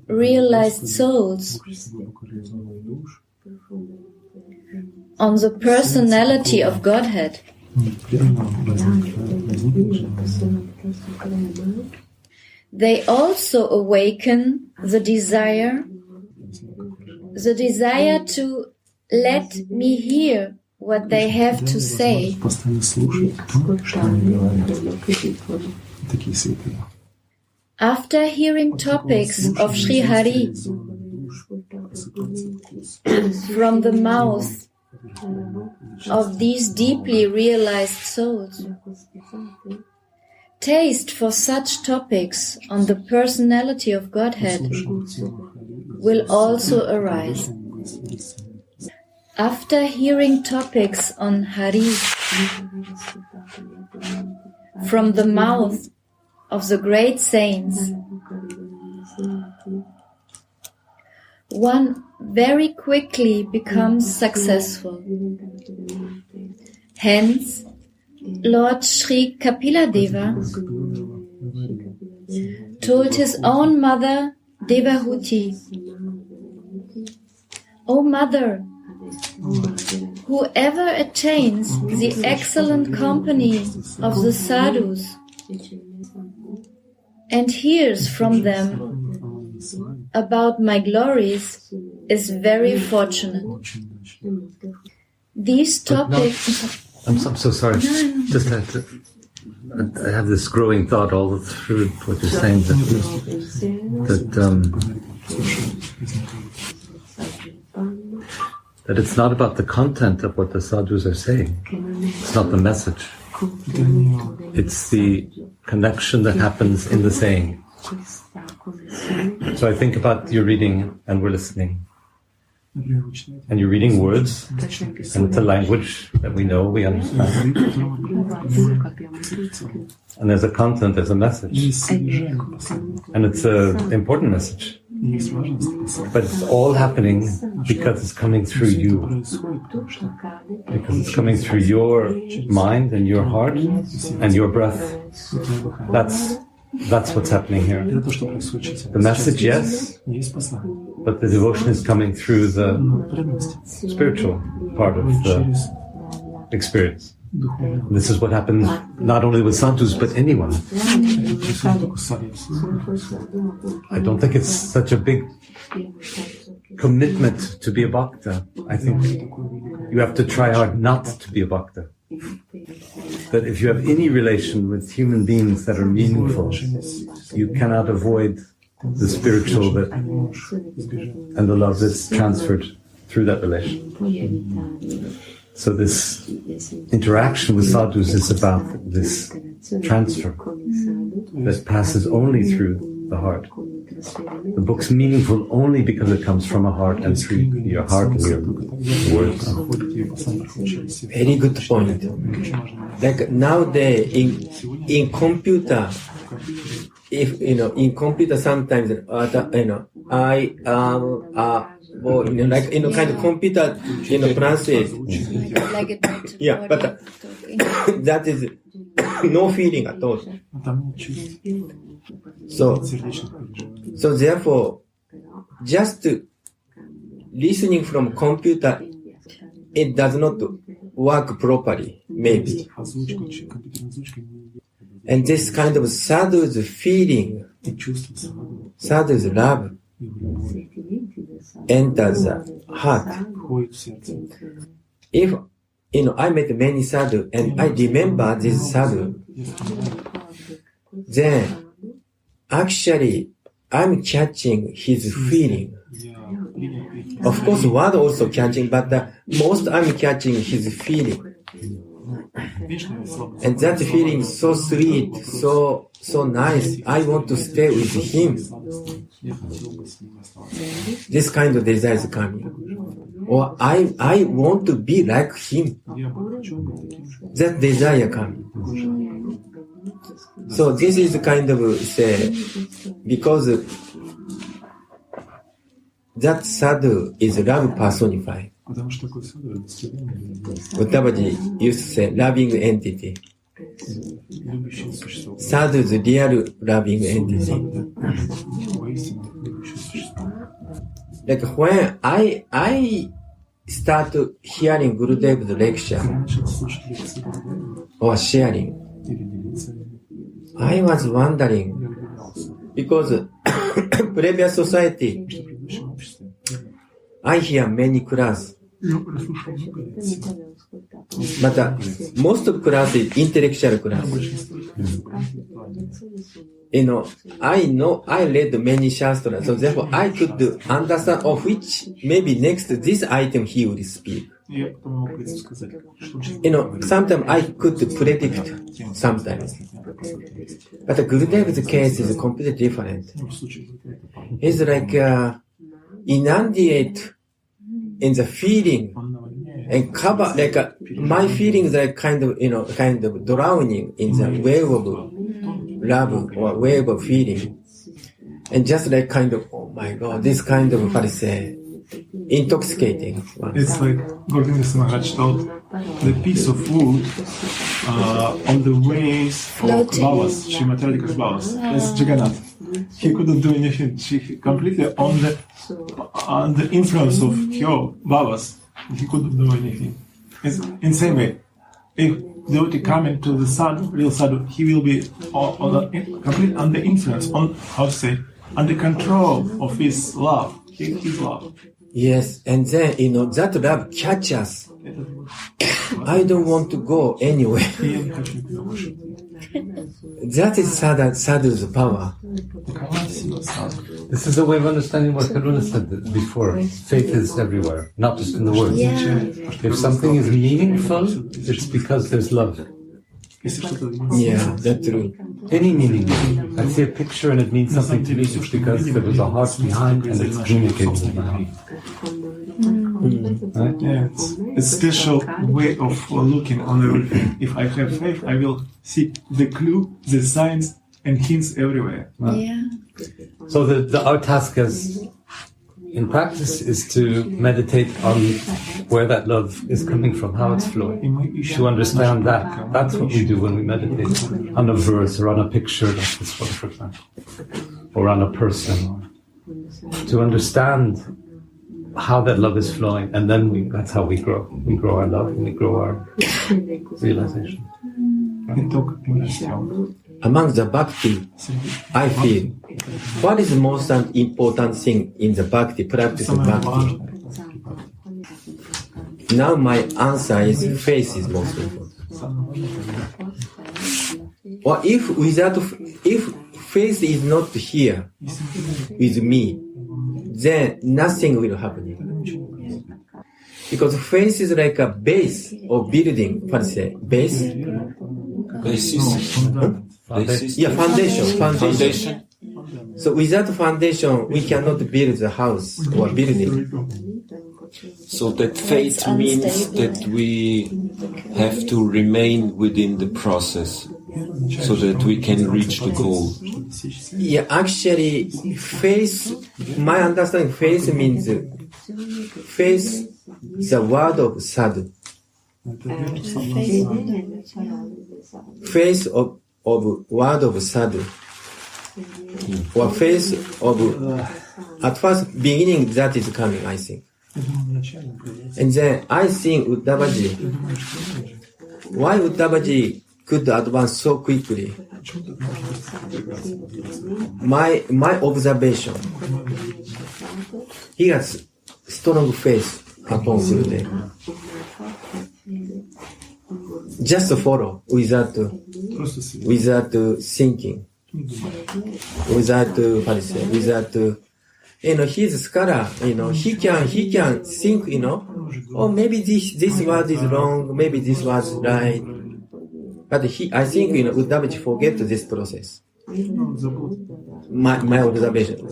realized souls on the personality of Godhead, they also awaken the desire to let me hear what they have to say. After hearing topics of Sri Hari from the mouth of these deeply realized souls, taste for such topics on the personality of Godhead will also arise. After hearing topics on Hari from the mouth of the great saints, one very quickly becomes successful. Hence, Lord Sri Kapiladeva told his own mother Devahuti, "O mother, whoever attains the excellent company of the sadhus and hears from them about my glories is very fortunate." These topics... I'm so sorry. Just had to... I have this growing thought all through what you're saying, that it's not about the content of what the sadhus are saying. It's not the message. It's the connection that happens in the saying. So I think about you're reading and we're listening. And you're reading words, and it's a language that we know, we understand. And there's a content, there's a message. And it's an important message. But it's all happening because it's coming through you. Because it's coming through your mind and your heart and your breath. That's what's happening here. The message, yes, but the devotion is coming through the spiritual part of the experience. This is what happens not only with sadhus, but anyone. I don't think it's such a big commitment to be a bhakta. I think you have to try hard not to be a bhakta. That if you have any relation with human beings that are meaningful, you cannot avoid the spiritual that, and the love that's transferred through that relation. So this interaction with sadhus is about this transfer that passes only through the heart. The book's meaningful only because it comes from a heart and through your heart and your words. Very good point. Like nowadays in computer, if in computer sometimes I kind of computer translate. Yeah, but that is no feeling at all. So therefore, just listening from computer, it does not work properly, maybe. And this kind of sadhu's feeling, sadhu's love, enters the heart. If I met many sadhu and I remember this sadhu, then actually I'm catching his feeling. Of course, word also catching, but the most I'm catching his feeling. And that feeling is so sweet, so nice. I want to stay with him. This kind of desire is coming. Or I want to be like him. That desire coming. So this is kind of because that sadhu is love personified. Uttamaji used to say loving entity. Sadhu is real loving entity. Like when I start hearing Gurudev's lecture or sharing, I was wondering, because previous society, I hear many classes, but most of class is intellectual class. I read many shastras, so therefore I could understand of which maybe next this item he will speak. Sometimes I could predict sometimes. But Gurudev's case is completely different. He's like inundated in the feeling and cover, like my feelings are kind of drowning in the wave of love or wave of feeling. And just like kind of, oh my God, this kind of, intoxicating. It's like Gordinus Maharaj told the piece of wood on the waves of Bhavas, Srimatradika's Bhavas. It's Jagannath. He couldn't do anything. She completely on the influence of her Bhavas. He couldn't do anything. It's in the same way. If devotee coming to the sadhu, real sadhu, he will be completely under influence, under control of his love, his love. Yes, and then, that love catches us. I don't want to go anywhere. That is sadhu's power. This is a way of understanding what Karuna said before. Faith is everywhere, not just in the words. Yeah. If something is meaningful, it's because there's love. Yeah, that's true. Any meaning. I see a picture and it means something to me. It's because there was a heart behind and it's communicating with my heart. Right? Yeah, it's a special way of looking on everything. If I have faith, I will see the clue, the signs, and hints everywhere. Right. Yeah. So our task in practice is to meditate on where that love is coming from, how it's flowing. To understand that. That's what we do when we meditate on a verse or on a picture, like this one, for example, or on a person. To understand how that love is flowing, and then that's how we grow. We grow our love and we grow our realization. Among the bhakti, I feel, what is the most important thing in the bhakti, practice of bhakti? Now my answer is faith is most important. Or if faith is not here with me, then nothing will happen. Because faith is like a base of building. What do you say? Base? Basis. Yeah, foundation. So without foundation, we cannot build the house or building. So that faith means that we have to remain within the process so that we can reach the goal. Yeah, actually, faith, my understanding, faith means faith, the word of sadhu. Faith of word of sadhu. Or faith of, at first beginning that is coming, I think. And then I think Uddhavaji, why Uddhavaji could advance so quickly? My observation, he has strong faith upon Gurudev. Just follow without thinking, without he's a scholar, he can think, oh, maybe this word is wrong, maybe this was right. But I think, Uddhavaji forget this process. My observation.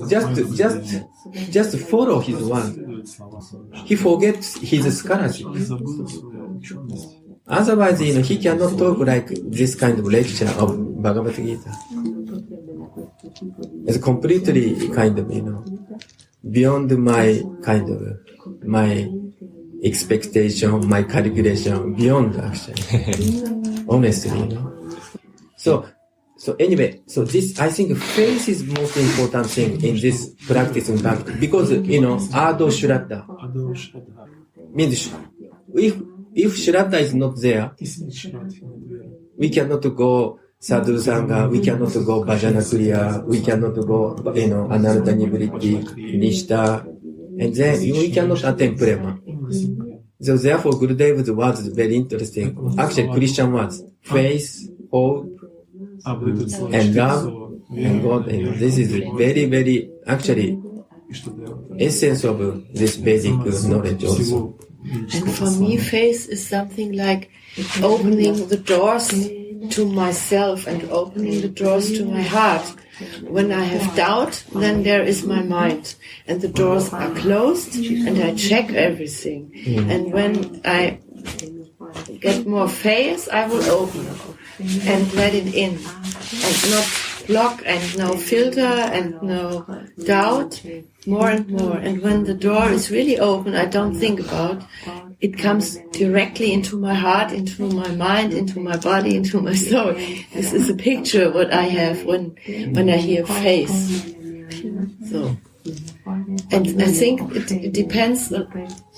Just follow his word. He forgets his scholarship. Otherwise, he cannot talk like this kind of lecture of Bhagavad Gita. It's completely kind of, beyond my expectation, my calculation, beyond actually. Honestly, So anyway, this, I think faith is the most important thing in this practice in Bhakti. Because, Ado Shraddha. Means, if Shraddha is not there, we cannot go Sadhu Sangha, we cannot go Bhajana Kriya, we cannot go, Anartha Nivriti, Nishta, and then we cannot attend Prema. So therefore, Gurudev's words is very interesting. Actually, Christian words, faith, hope, and love, and God. And this is very, very, actually, essence of this basic knowledge also. And for me, faith is something like opening the doors to myself and opening the doors to my heart. When I have doubt, then there is my mind. And the doors are closed and I check everything. And when I get more faith, I will open and let it in. And not block and no filter and no doubt, more and more. And when the door is really open, I don't think about it, comes directly into my heart, into my mind, into my body, into my soul. This is a picture of what I have when I hear faith. So, and I think it depends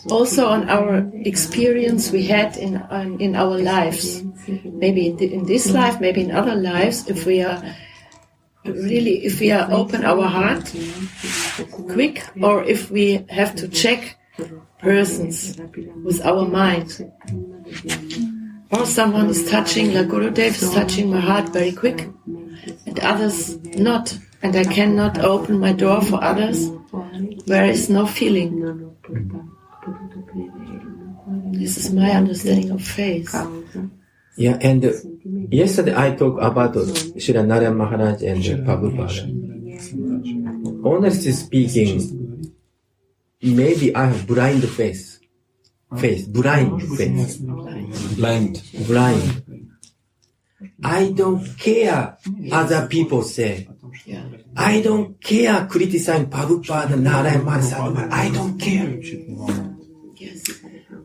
also on our experience we had in our lives. Maybe in this life, maybe in other lives, if we are open our heart quick, or if we have to check persons with our mind. Or someone is touching, like Gurudev is touching my heart very quick, and others not. And I cannot open my door for others where is no feeling. This is my understanding of faith. Yeah, and yesterday I talked about Srila Narayana Maharaj and Prabhupada. Honestly speaking, maybe I have blind faith. Blind faith. Blind. I don't care other people say. I don't care criticizing Prabhupada, Narayana Maharaj. I don't care.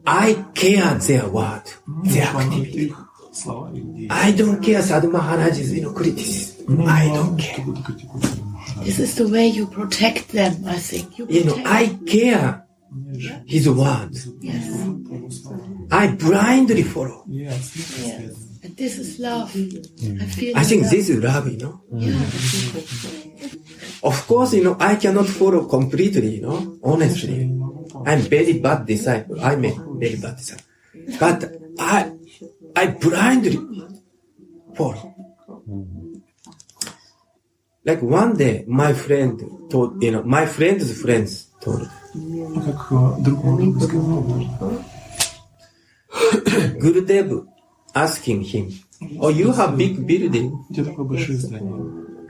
I care their word, their activity. I don't care Sadhu Maharaj's criticism. I don't care. This is the way you protect them, I think. I care His words. Yes. I blindly follow. Yes. And this is love. I think this is love, Of course, I cannot follow completely, honestly. I'm very bad disciple. I'm a very bad disciple. But I blindly follow. Like one day, my friend told, my friend's friends told, Gurudev asking him, oh, you have big building.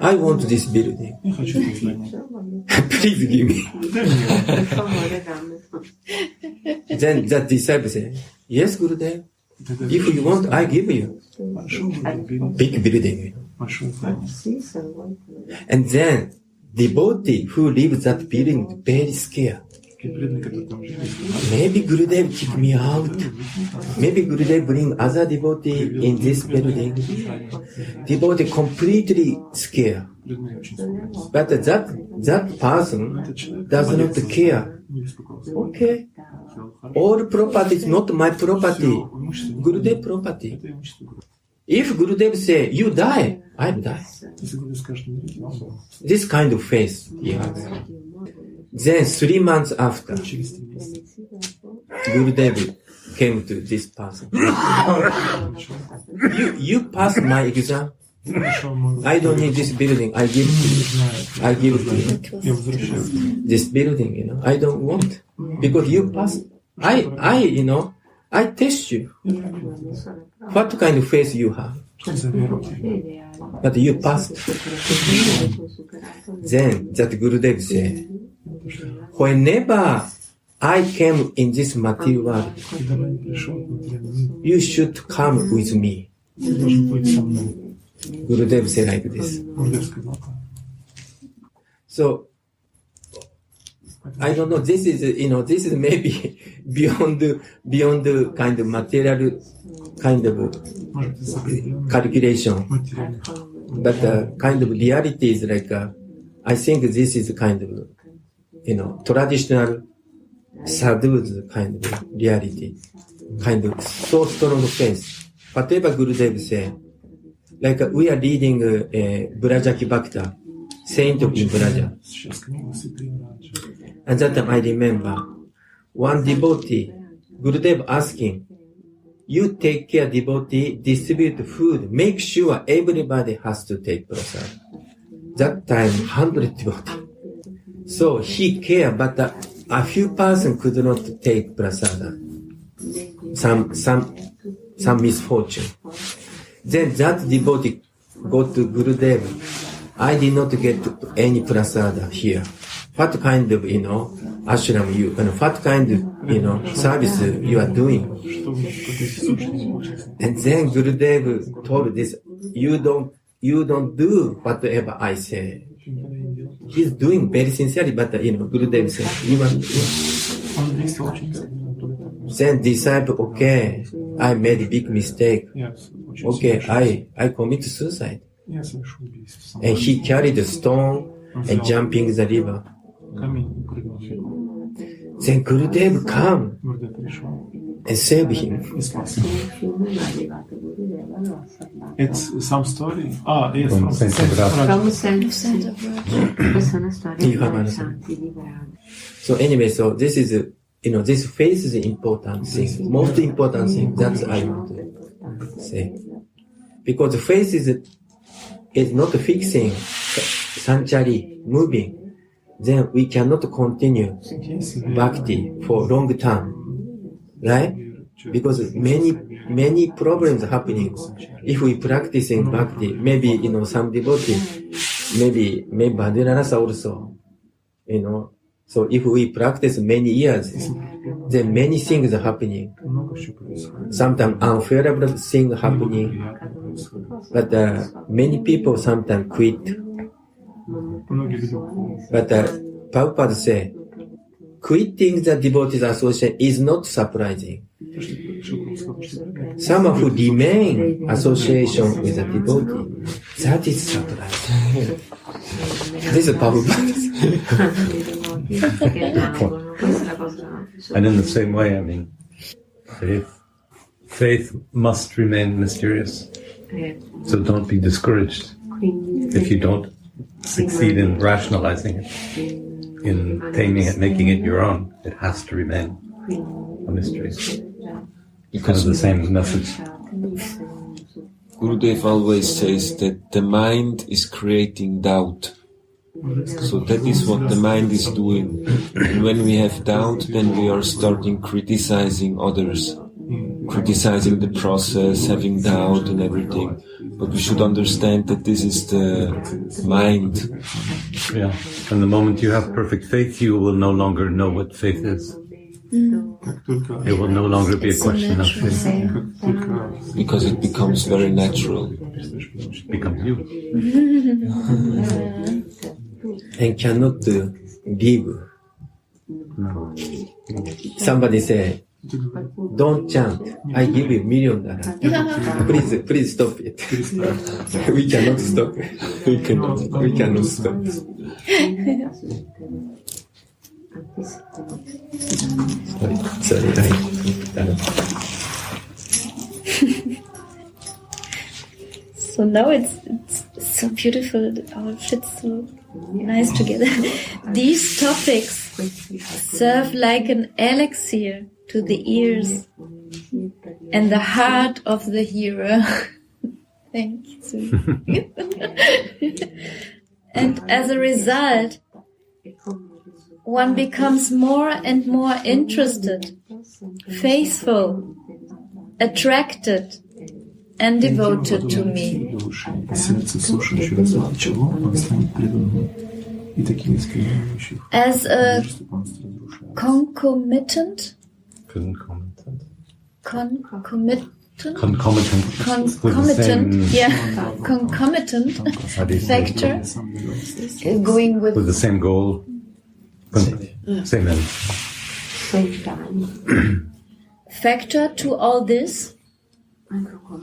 I want this building. Please give me. Then that disciple said, yes, Gurudev. If you want, I give you. Big building. And then devotee who lives that building very scared. Maybe Gurudev kick me out. Maybe Gurudev bring other devotee in this building. Devotee completely scared. But that person does not care. Okay. All property is not my property. Gurudev property. If Gurudev say, you die, I die. This kind of faith he has. Then 3 months after, Gurudev came to this person. You passed my exam. I don't need this building. I give it to you. I give it to you. This building, I don't want. Because you passed. I test you. What kind of faith you have? But you passed. Then that Gurudev said, whenever I came in this material world, you should come with me. Gurudev said like this. So, I don't know, this is maybe beyond the kind of material kind of calculation. But kind of reality is like, I think this is kind of, traditional sadhu's kind of reality. Kind of so strong faith. Whatever Gurudev said, like we are reading Brajaki Bhakta, Saint of Braja. And that time I remember, one devotee, Gurudev asking, you take care devotee, distribute food, make sure everybody has to take prasad. That time, 100 devotee. So he cared, but a few person could not take prasad. Some misfortune. Then that devotee go to Gurudev. I did not get any prasada here. What kind of, ashram what kind of, service you are doing? And then Gurudev told this, you don't do whatever I say. He's doing very sincerely, but, Gurudev said, then disciple, okay, I made a big mistake. Okay, I commit suicide. And he carried a stone and jumping the river. Then Gurudev come and save him. It's some story. Yes, From Saint So anyway, so this is, this faith is important thing. Most important thing. That's I want to say. Because faith is not fixing, sanchari, moving. Then we cannot continue bhakti for long time. Right? Because many problems happening. If we practice in bhakti, maybe, some devotee, maybe Bhadrarasa also, So if we practice many years, then many things are happening. Sometimes unfavorable things happening. But many people sometimes quit. But Prabhupada said, quitting the devotees association is not surprising. Some who remain association with the devotee, that is surprising. This is Prabhupada. And in the same way, I mean, faith must remain mysterious. So don't be discouraged if you don't succeed in rationalizing it, in taming it, making it your own. It has to remain a mystery. Because of the same message. Gurudev always says that the mind is creating doubt. So that is what the mind is doing. And when we have doubt, then we are starting criticizing others, criticizing the process, having doubt and everything. But we should understand that this is the mind. Yeah. And the moment you have perfect faith, you will no longer know what faith is. It will no longer be a question of faith. Because it becomes very natural. It becomes you. And cannot give. No. Somebody say, don't chant. I give you $1,000,000. Please stop it. We cannot stop it. We cannot stop. Sorry. So now it's so beautiful. It all fits so nice together. These topics serve like an elixir to the ears and the heart of the hearer. Thank you. And as a result, one becomes more and more interested, faithful, attracted, and devoted to me. As a concomitant, factor, going with the same goal, same end. Factor to all this,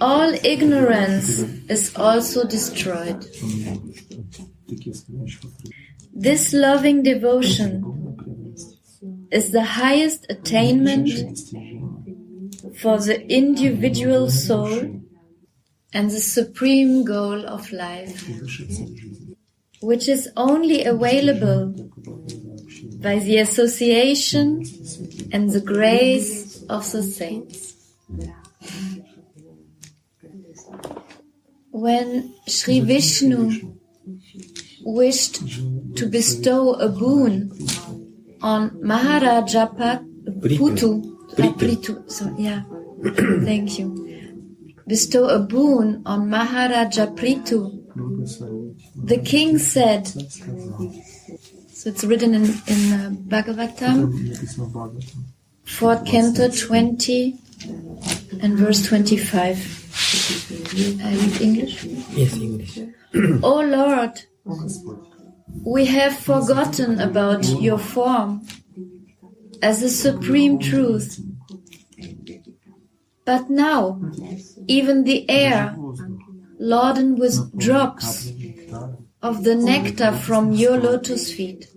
all ignorance is also destroyed. This loving devotion is the highest attainment for the individual soul and the supreme goal of life, which is only available by the association and the grace of the saints. When Sri Vishnu wished to bestow a boon on Maharaja Thank you. Bestow a boon on Maharaja Prithu, the king said, so it's written in Bhagavatam, 4th Canto 20 and verse 25. I read English? Yes, English. O Lord, we have forgotten about your form as the supreme truth. But now, even the air, laden with drops of the nectar from your lotus feet,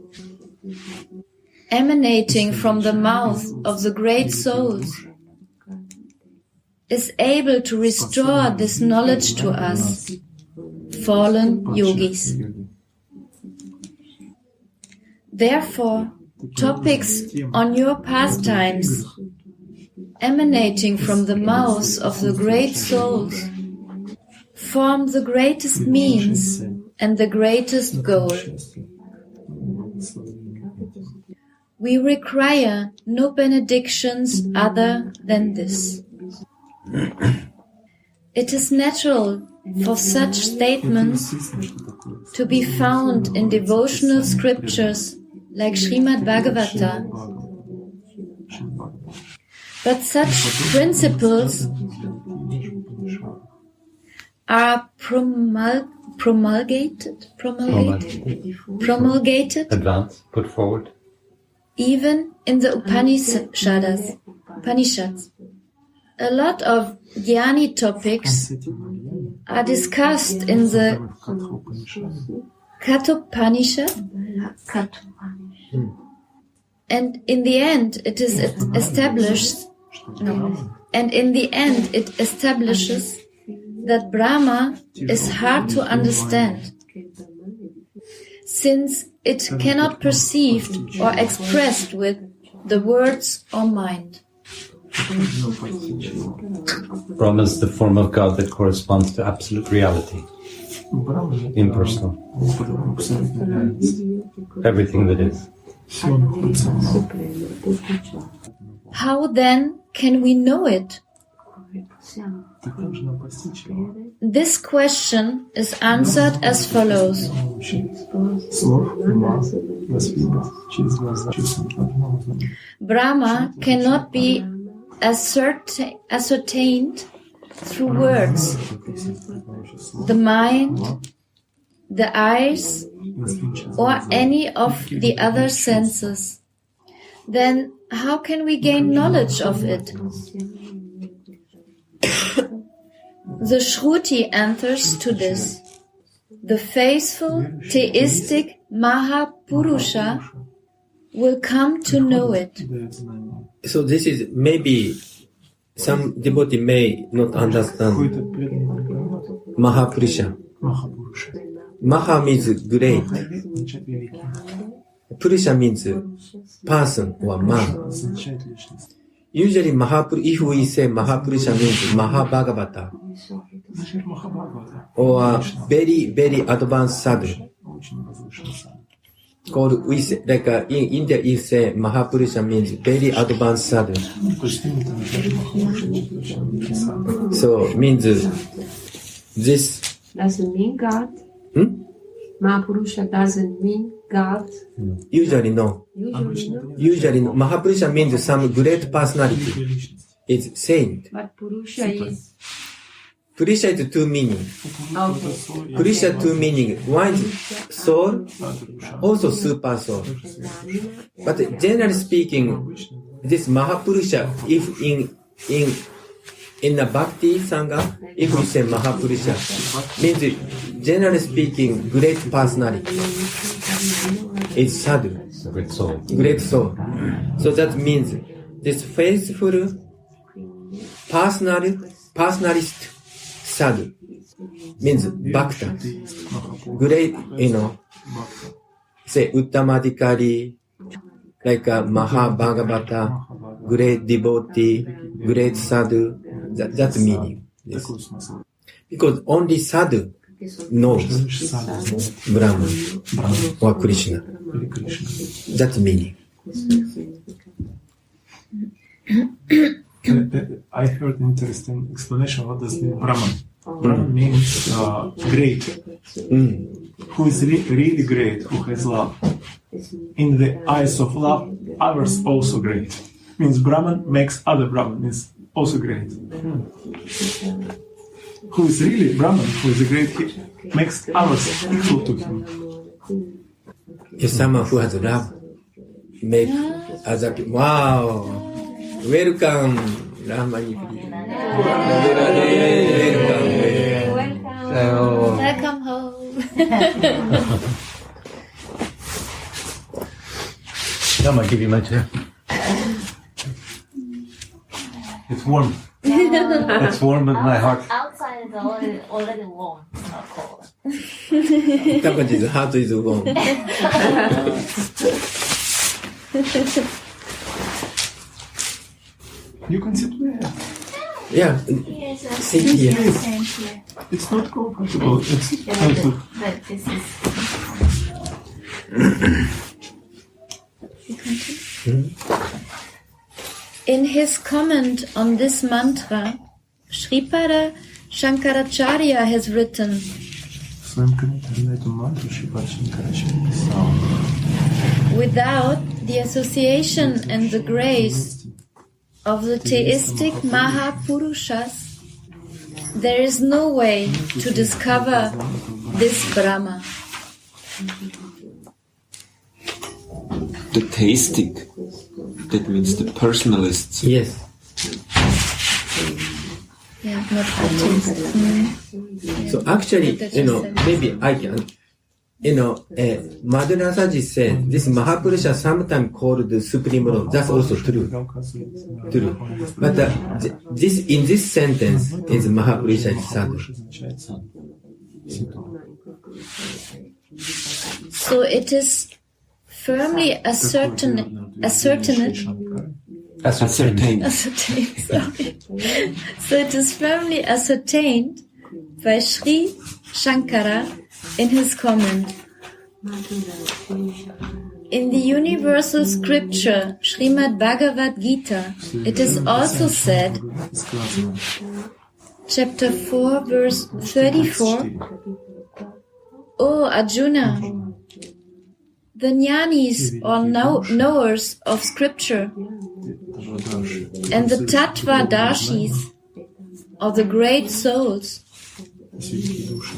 emanating from the mouth of the great souls, is able to restore this knowledge to us, fallen yogis. Therefore, topics on your pastimes, emanating from the mouths of the great souls, form the greatest means and the greatest goal. We require no benedictions other than this. It is natural for such statements to be found in devotional scriptures like Srimad Bhagavata. But such principles are promulgated, advanced, put forward, even in the Upanishads. A lot of jnani topics are discussed in the Kathopanishad And in the end, it is established. And in the end, it establishes that Brahma is hard to understand, since it cannot perceived or expressed with the words or mind. Brahma is the form of God that corresponds to absolute reality, impersonal. Everything that is. How then can we know it? This question is answered as follows. Brahma cannot be ascertained through words, the mind, the eyes, or any of the other senses. Then how can we gain knowledge of it? The Shruti answers to this. The faithful theistic Mahapurusha will come to know it. So this is maybe some devotee may not understand Mahapurusha. Maha means great. Purusha means person or man. Usually, if we say Mahapurusha means Mahabhagavata or very, very advanced sadhu. Called, we say, like in India, you say Mahapurusha means very advanced sadhu. So means this doesn't mean God. Mahapurusha doesn't mean God. Usually no. Usually no. Mahapurusha means some great personality. It's saint. But Purusha is... Purusha is two meaning. Okay. Purusha two meaning. One is soul, also super soul. But generally speaking, this Mahapurusha, if in the Bhakti Sangha, if we say Mahapurusha, means generally speaking, great personality. It's sadhu. Great soul. Great soul. So that means this faithful, personalist sadhu means bhakta. Great, say Uttamadikari, like a Mahabhagavata, great devotee, great sadhu. That's meaning. Yes. Because only sadhu knows Brahma or Krishna. That's meaning. I heard interesting explanation. What does mean Brahman? Brahman means great. Who is really great, who has love. In the eyes of love, others also great. Means Brahman makes other Brahman, means also great. Who is really Brahman, who is a great, makes others equal to him. If someone who has love, make other people, wow, welcome, Ramani. Welcome home. Come, I'll give you my chair. It's warm. It's warm in my heart. Outside is already warm, it's not cold. Takaji's heart is warm. You can sit there. Yeah, sit here. It's not comfortable. It's comfortable. But this is... In his comment on this mantra, Sripada Shankaracharya has written, without the association and the grace of the theistic Mahapurushas, there is no way to discover this Brahma. The theistic, that means the personalists. Yes. Yeah, not atheist. So actually, maybe I can. Madhurasaji said this Mahapurusha sometimes called the Supreme Lord. That's also true. But in this sentence is Mahapurusha is sadhu. So it is firmly ascertained. Sorry. So it is firmly ascertained by Sri Shankara in his comment. In the universal scripture, Srimad Bhagavad Gita, it is also said, chapter 4, verse 34, O Arjuna, the jnanis or knowers of scripture and the tattva-darshis or the great souls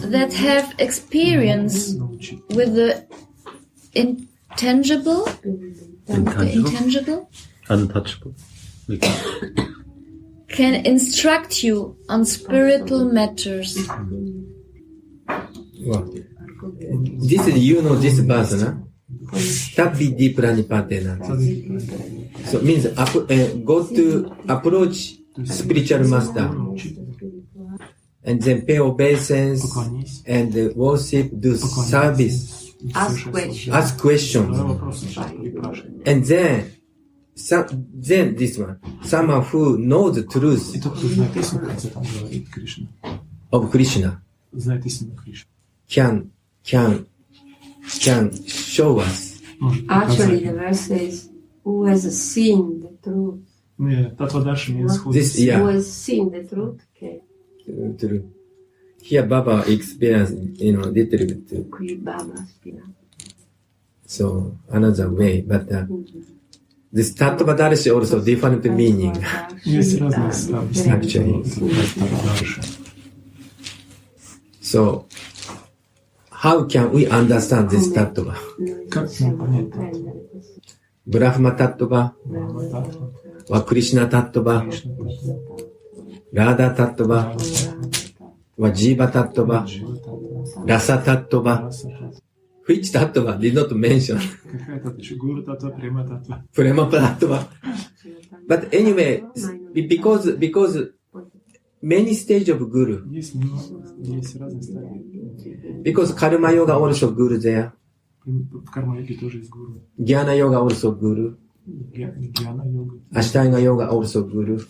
that have experience with the intangible, untouchable, can instruct you on spiritual matters. Wow. This is, this verse, na? Tabbidi pranipatena. So it means go to approach spiritual master and then pay obeisance and worship, do service, Ask questions, and then this one, someone who knows the truth of Krishna can show us. Actually, the verse says, who has seen the truth? This, yeah. Who has seen the truth? Okay. True. Here Baba experienced, little bit. So another way, but this tattva-darshi also different meaning. Actually. So how can we understand this tattva? Brahma tattva, or Krishna tattva, Radha tattva, or Jiva tattva, Rasa tattva. Which tattva did not mention? Prema tattva. But anyway, because many stages of guru. Because karma yoga also guru there. Jnana yoga also guru. Ashtanga yoga also guru.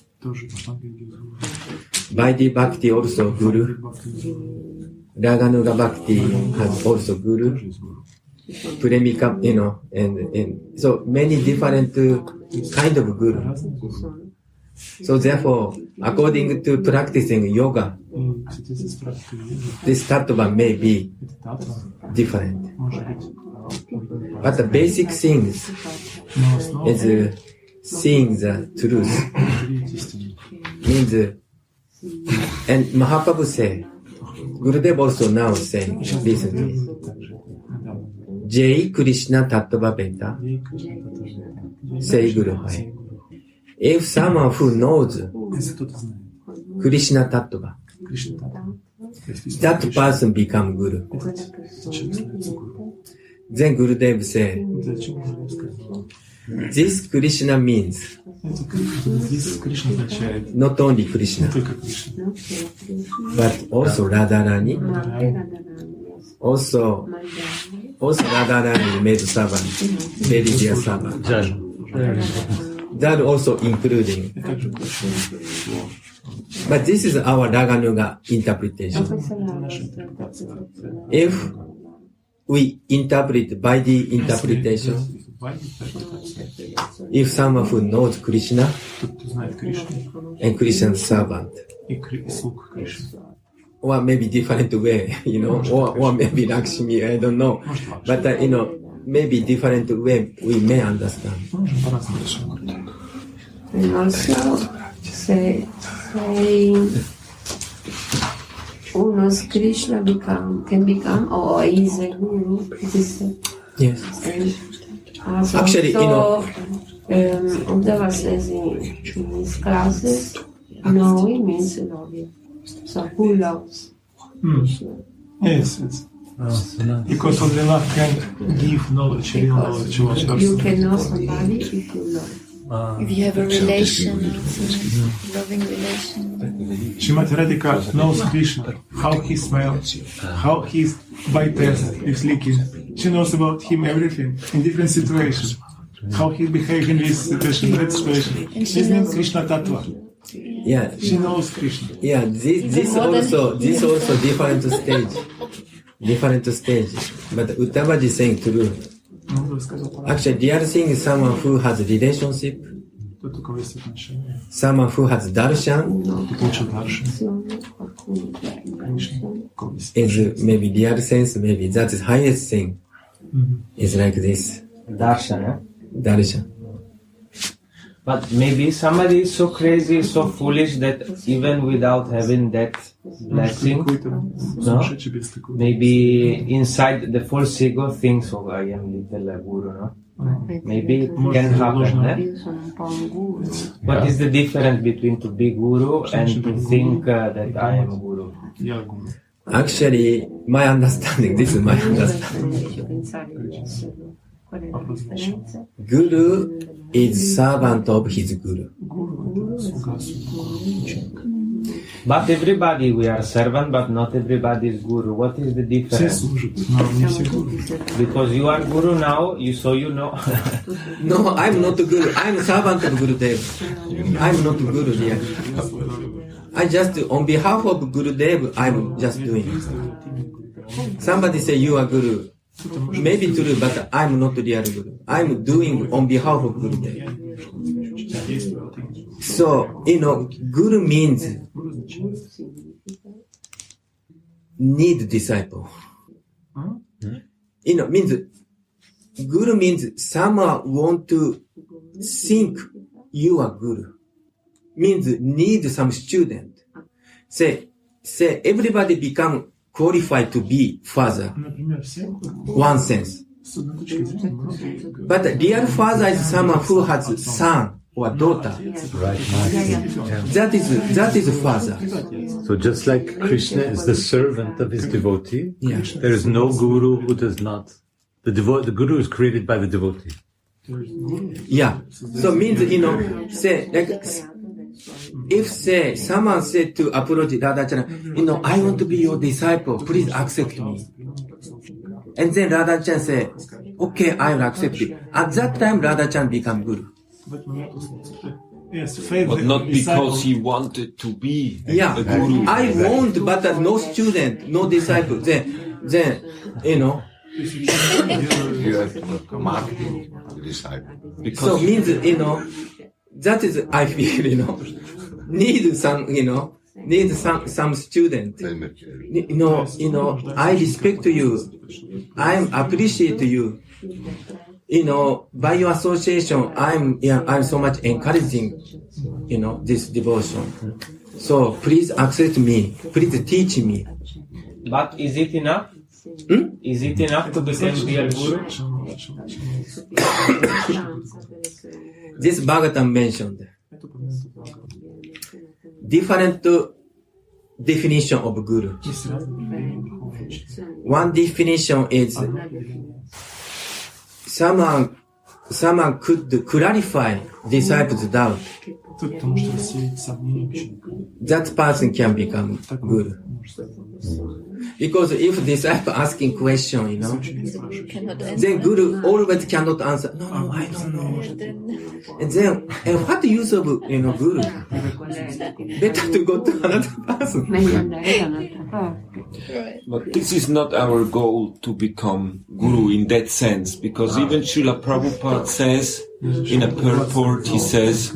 Vaidhi Bhakti also guru. Raganuga Bhakti has also guru. Premika, and so many different kind of guru. So therefore, according to practicing yoga, this tattva may be different. But the basic things is seeing the truth. Means, and Mahaprabhu said, Gurudev also now saying recently, Jai Krishna Tattva Beta, say Guru Hai. If someone who knows Krishna Tattva, that person become Guru. Then Gurudev said, this Krishna means not only Krishna, but also Radharani, also Radharani made servant, very dear servant. That also including. But this is our Raganuga interpretation. If we interpret by the interpretation, if someone who knows Krishna and Krishna's servant, or maybe different way, or maybe Lakshmi, I don't know. But, maybe different way we may understand. And also, saying, who knows Krishna can become, or is a guru. Yes. Actually, Uddhava says in his classes, knowing means loving. So who loves Krishna? Yes, so nice. Because only love can give knowledge, real knowledge about You person. can know somebody if you love. If you have a relation, also, loving relation. Srimati Radhika knows Krishna, how he smells, how his bite test is leaking. She knows about him everything in different situations. How he behaves in this situation, that situation. This means Krishna Tattva. Yeah, She knows Krishna. yeah. This also different stage. Different stage. But Uttamaji is saying true. Actually, real thing is someone who has a relationship, Тот, у кого есть отношения, someone who has darshan, кто получил даршан, Кришна, у кого есть. is maybe real sense, maybe that is highest thing. Is like this. Darshan, Darshan. But maybe somebody is so crazy, so foolish that even without having that blessing, no? Maybe inside the false ego thinks, oh, I am little guru, no? Maybe it can happen, eh? What is the difference between to be guru and to think that I am guru? Actually, my understanding, this is my understanding. Guru is servant of his guru. But everybody, we are servant, but not everybody is guru. What is the difference? Because you are guru now, so you know. No, I'm not guru. I'm servant of Gurudev. I'm not guru here. I just, on behalf of Gurudev, I'm just doing. Somebody say you are guru. Maybe true, but I'm not real guru. I'm doing on behalf of Gurudev. So, guru means need disciple. Means guru means someone want to think you are guru. Means need some student. Say everybody become qualified to be father. One sense. But real father is someone who has son or daughter. Right. That is father. So just like Krishna is the servant of his devotee, Yeah. there is no guru who does not. The guru is created by the devotee. Yeah. So means, say, like, if say, someone said to approach Radhachan, I want to be your disciple, please accept me. And then Radhachan say, okay, I will accept you. At that time, Radhachan become guru. Yes, faith, But not disciple. because he wanted to be Yeah. a guru. I want, but no student, no disciple. Then, You have marketing disciple. so means, that is, I feel, need some, need some student. I respect you. I appreciate you. By your association, I'm so much encouraging, this devotion. So please accept me. Please teach me. But is it enough? Is it enough to become real guru? This Bhagavatam mentioned different definition of guru. One definition is someone could clarify disciples' doubt. That person can become guru. Because if disciple asking question, then guru always cannot answer. No, I don't know. And what the use of guru? Better to go to another person. But this is not our goal to become guru in that sense, because even Srila Prabhupada says, in a purport, he says,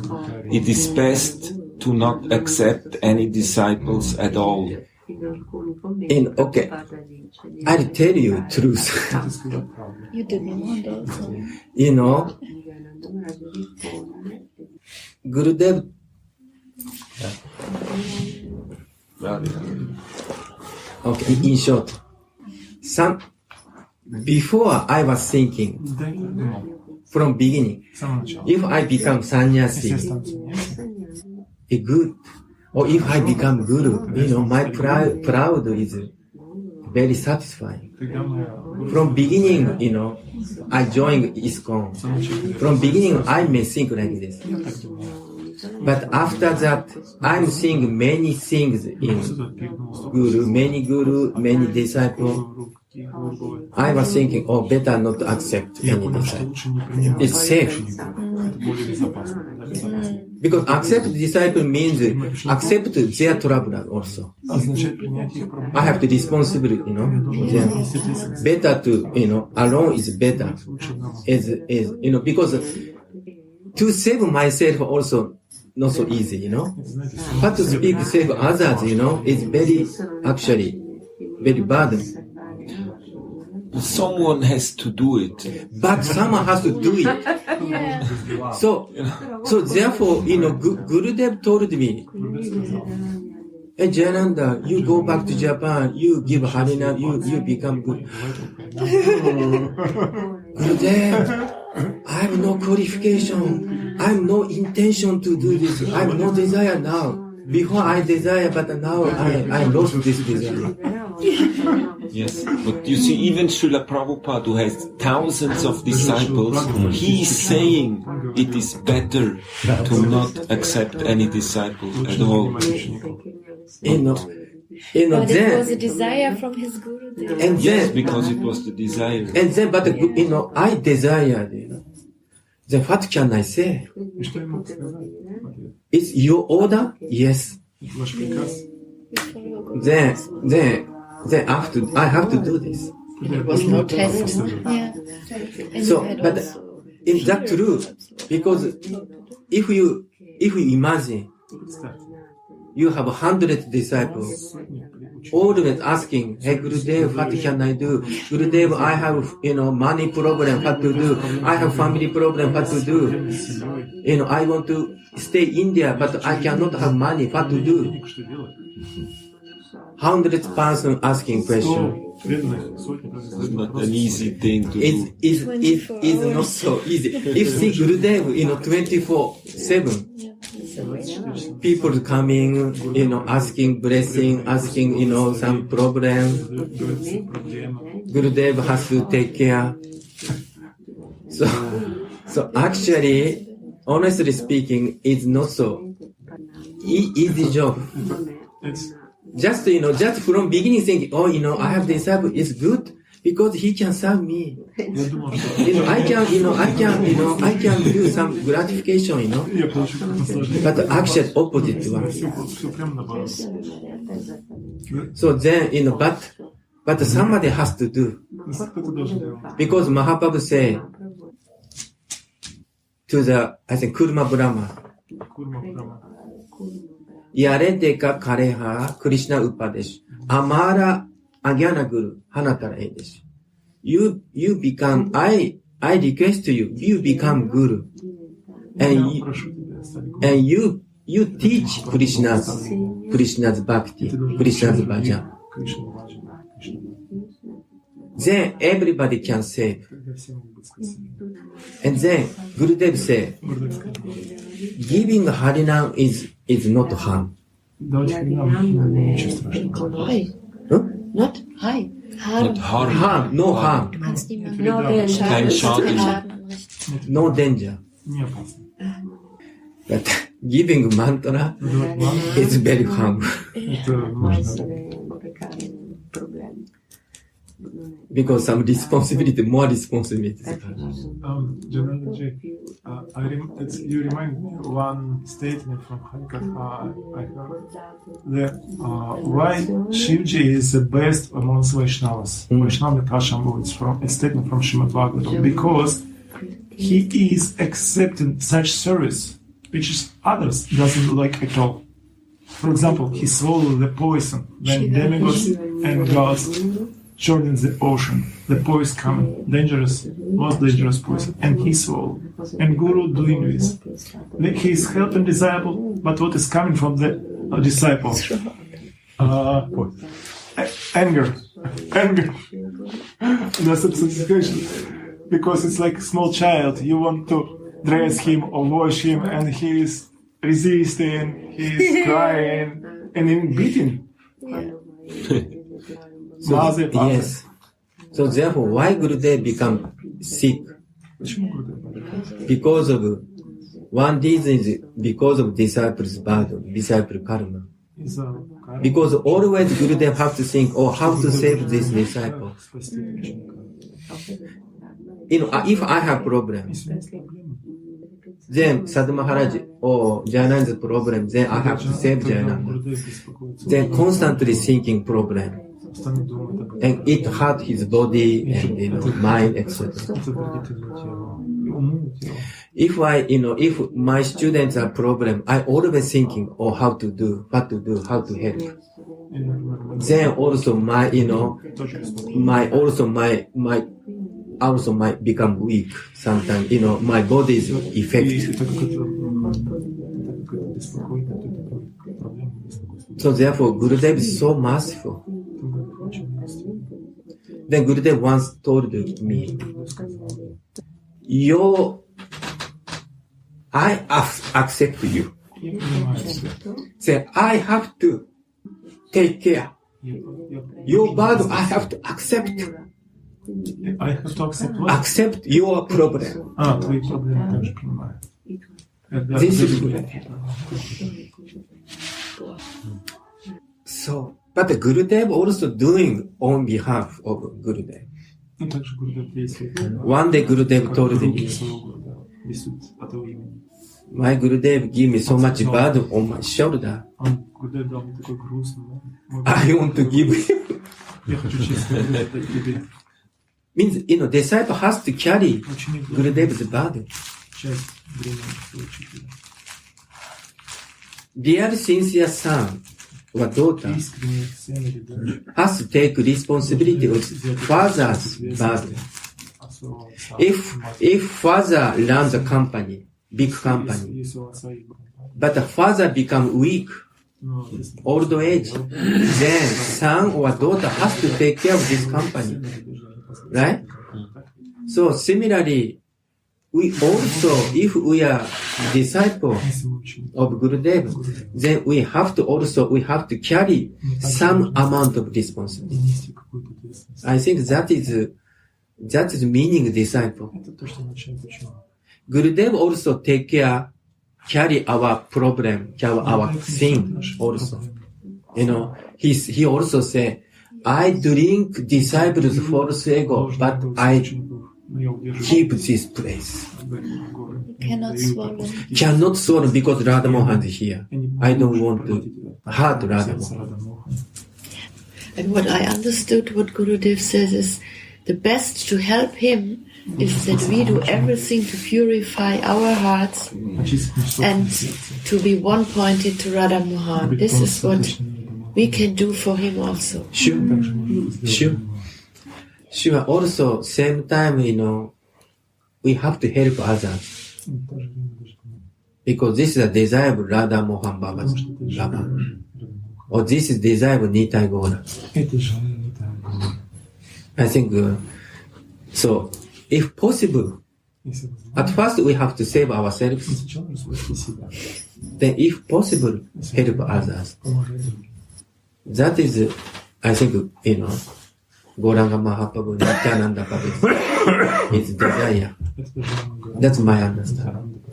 it is best to not accept any disciples at all. And okay, I'll tell you truth. You didn't want also. Gurudev. Okay, in short, before I was thinking from beginning, if I become sannyasi, good, or if I become guru, my proud is very satisfying. From beginning, I joined ISKCON. From beginning, I may think like this. But after that, I'm seeing many things in Guru, many disciples. I was thinking, better not to accept any disciple. It's safe. Because accept disciple means accept their trouble also. I have to responsibility, Then better to, alone is better. Because to save myself also not so easy, But to speak, save others, is very burden. Someone has to do it. But someone has to do it. So therefore, Gurudev told me, hey, Jayananda, you go back to Japan, you give Harina, you become good. Gurudev, I have no qualification. I have no intention to do this. I have no desire now. Before I desire, but now I lost this desire. Yes, but you see, even Srila Prabhupada, who has thousands of disciples, he is saying it is better to not accept any disciple at all. But it was a desire from his Guru. And yes, because it was the desire. And then, but I desired. Then what can I say? It's your order? Yes. Then I have to do this. It was no test. Yeah. So, but is that true? Because if you imagine you have 100 disciples, always asking, hey Gurudev, what can I do? Gurudev, I have, money problem, what to do? I have family problem, what to do? I want to stay in India, but I cannot have money, what to do? 100 person asking question. It's not an easy thing to do. It's not so easy. If see Gurudev, 24/7, people coming, asking blessing, asking, some problem. Gurudev has to take care. So actually, honestly speaking, it's not so easy job. Just from beginning thinking, I have disciple, it's good because he can serve me. I can do some gratification, but actually opposite one. So then, but somebody has to do. Because Mahaprabhu said to the, I think, Kurma Brahma, Yare deka kareha Krishna upadesh. Amara agyana guru hanatara edesh. You become, I request to you, you become guru. And you teach Krishna's bhakti, Krishna's bhajan. Then everybody can save. And then Gurudev said, giving Harinam is not harm. Hi. Huh? Not hi. Not harm. Harm, no harm. Kein Schaden. No danger. But giving mantra is very harmful. Because some responsibility, more responsibility. Jayananda, you remind me of one statement from Harikatha I heard that why Shivji is the best amongst Vaishnavas. Vaishnava Kashambhu, it's a statement from Srimad Bhagavatam, because he is accepting such service which is others doesn't like at all. For example, he swallowed the poison when demigods and gods journey in the ocean. The poison coming, most dangerous poison, and he swallowed. And Guru doing this. He is helping disciple, but what is coming from the disciple? Anger. That's a situation. Because it's like a small child. You want to dress him or wash him, and he is resisting, he is crying, and even beating. Yes. So therefore, why Gurudev become sick? Because of one reason is because of disciples' burden, disciple karma. Because always Gurudev have to think, how to save this disciple. If I have problem, then Sadhu Maharaj or Jayananda's problem, then I have to save Jayananda. Then constantly thinking problem. And it hurt his body and mind, etc. If my students have problem, I always thinking, how to do, what to do, how to help. Then also might become weak. Sometimes, my body is affected. So therefore, Gurudev is so merciful. Then Gurudev once told me, I accept you. Then I have to take care. Your burden, I have to accept. I have to accept what? Accept your problem. Твои проблемы также принимаю. This is good. So, but Gurudev also doing on behalf of Gurudev. One day Gurudev told me, my Gurudev give me so much burden on my shoulder. I want to give him. Means, disciple has to carry Gurudev's burden. Dear sincere son or daughter has to take responsibility of father's burden. If father runs a company, big company, but the father become weak, old age, then son or daughter has to take care of this company. Right? So similarly, we also, if we are disciple of Gurudev, then we have to carry some amount of responsibility. I think that is meaning disciple. Gurudev also carry our problem, carry our sin also. He also say, I drink disciples' false ego, but I keep this place. Cannot swallow because Radha Mohan is here. I don't want to hurt Radha Mohan. And what I understood, what Gurudev says is, the best to help him is that we do everything to purify our hearts and to be one-pointed to Radha Mohan. This is what we can do for him also. Sure. Also, same time, we have to help others. Because this is a desire of Radha Mohan Baba's Baba. Or this is desire of Nitai Gaura. I think, so, if possible, at first we have to save ourselves. Then if possible, help others. That is, I think, Gauranga Mahaprabhu, Jayananda Prabhu, is desire. That's my understanding.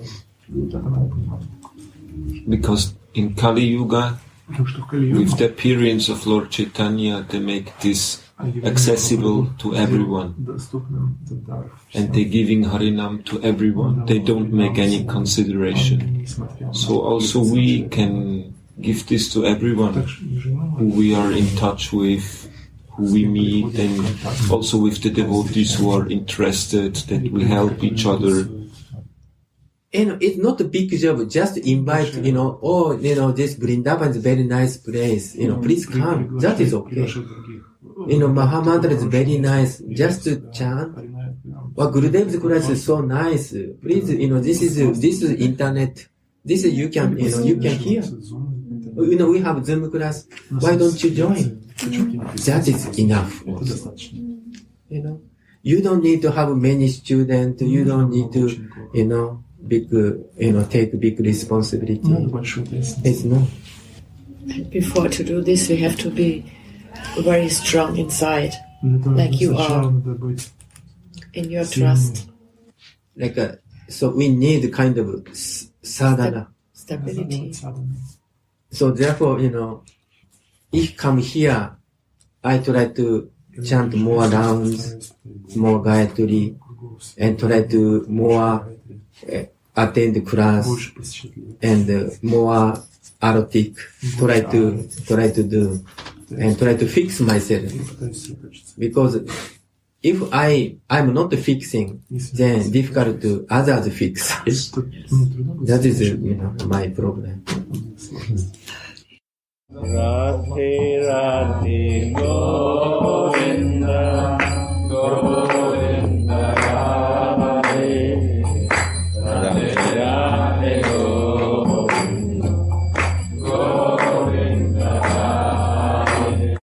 Because in Kali Yuga, with the appearance of Lord Chaitanya, they make this accessible to everyone. And they're giving Harinam to everyone. They don't make any consideration. So also we can give this to everyone who we are in touch with, who we meet, and also with the devotees who are interested, that we help each other. It's not a big job, just invite, this Vrindavan is a very nice place, please come, that is okay. Mahamantra is very nice, just to chant. Gurudev's class is so nice, please, this is internet, this is you can hear. We have Zoom class, why don't you join? That is enough also. You don't need to have many students, you don't need to, take big responsibility. It's no. And before to do this, we have to be very strong inside, like you are, in your trust. Like so we need kind of sadhana. Stability. So therefore, if come here, I try to chant more rounds, more Gayatri, and try to more attend the class and more erotic. Try to do and try to fix myself. Because if I'm not fixing, then difficult to others fix. That is my problem. Radhe Radhe Go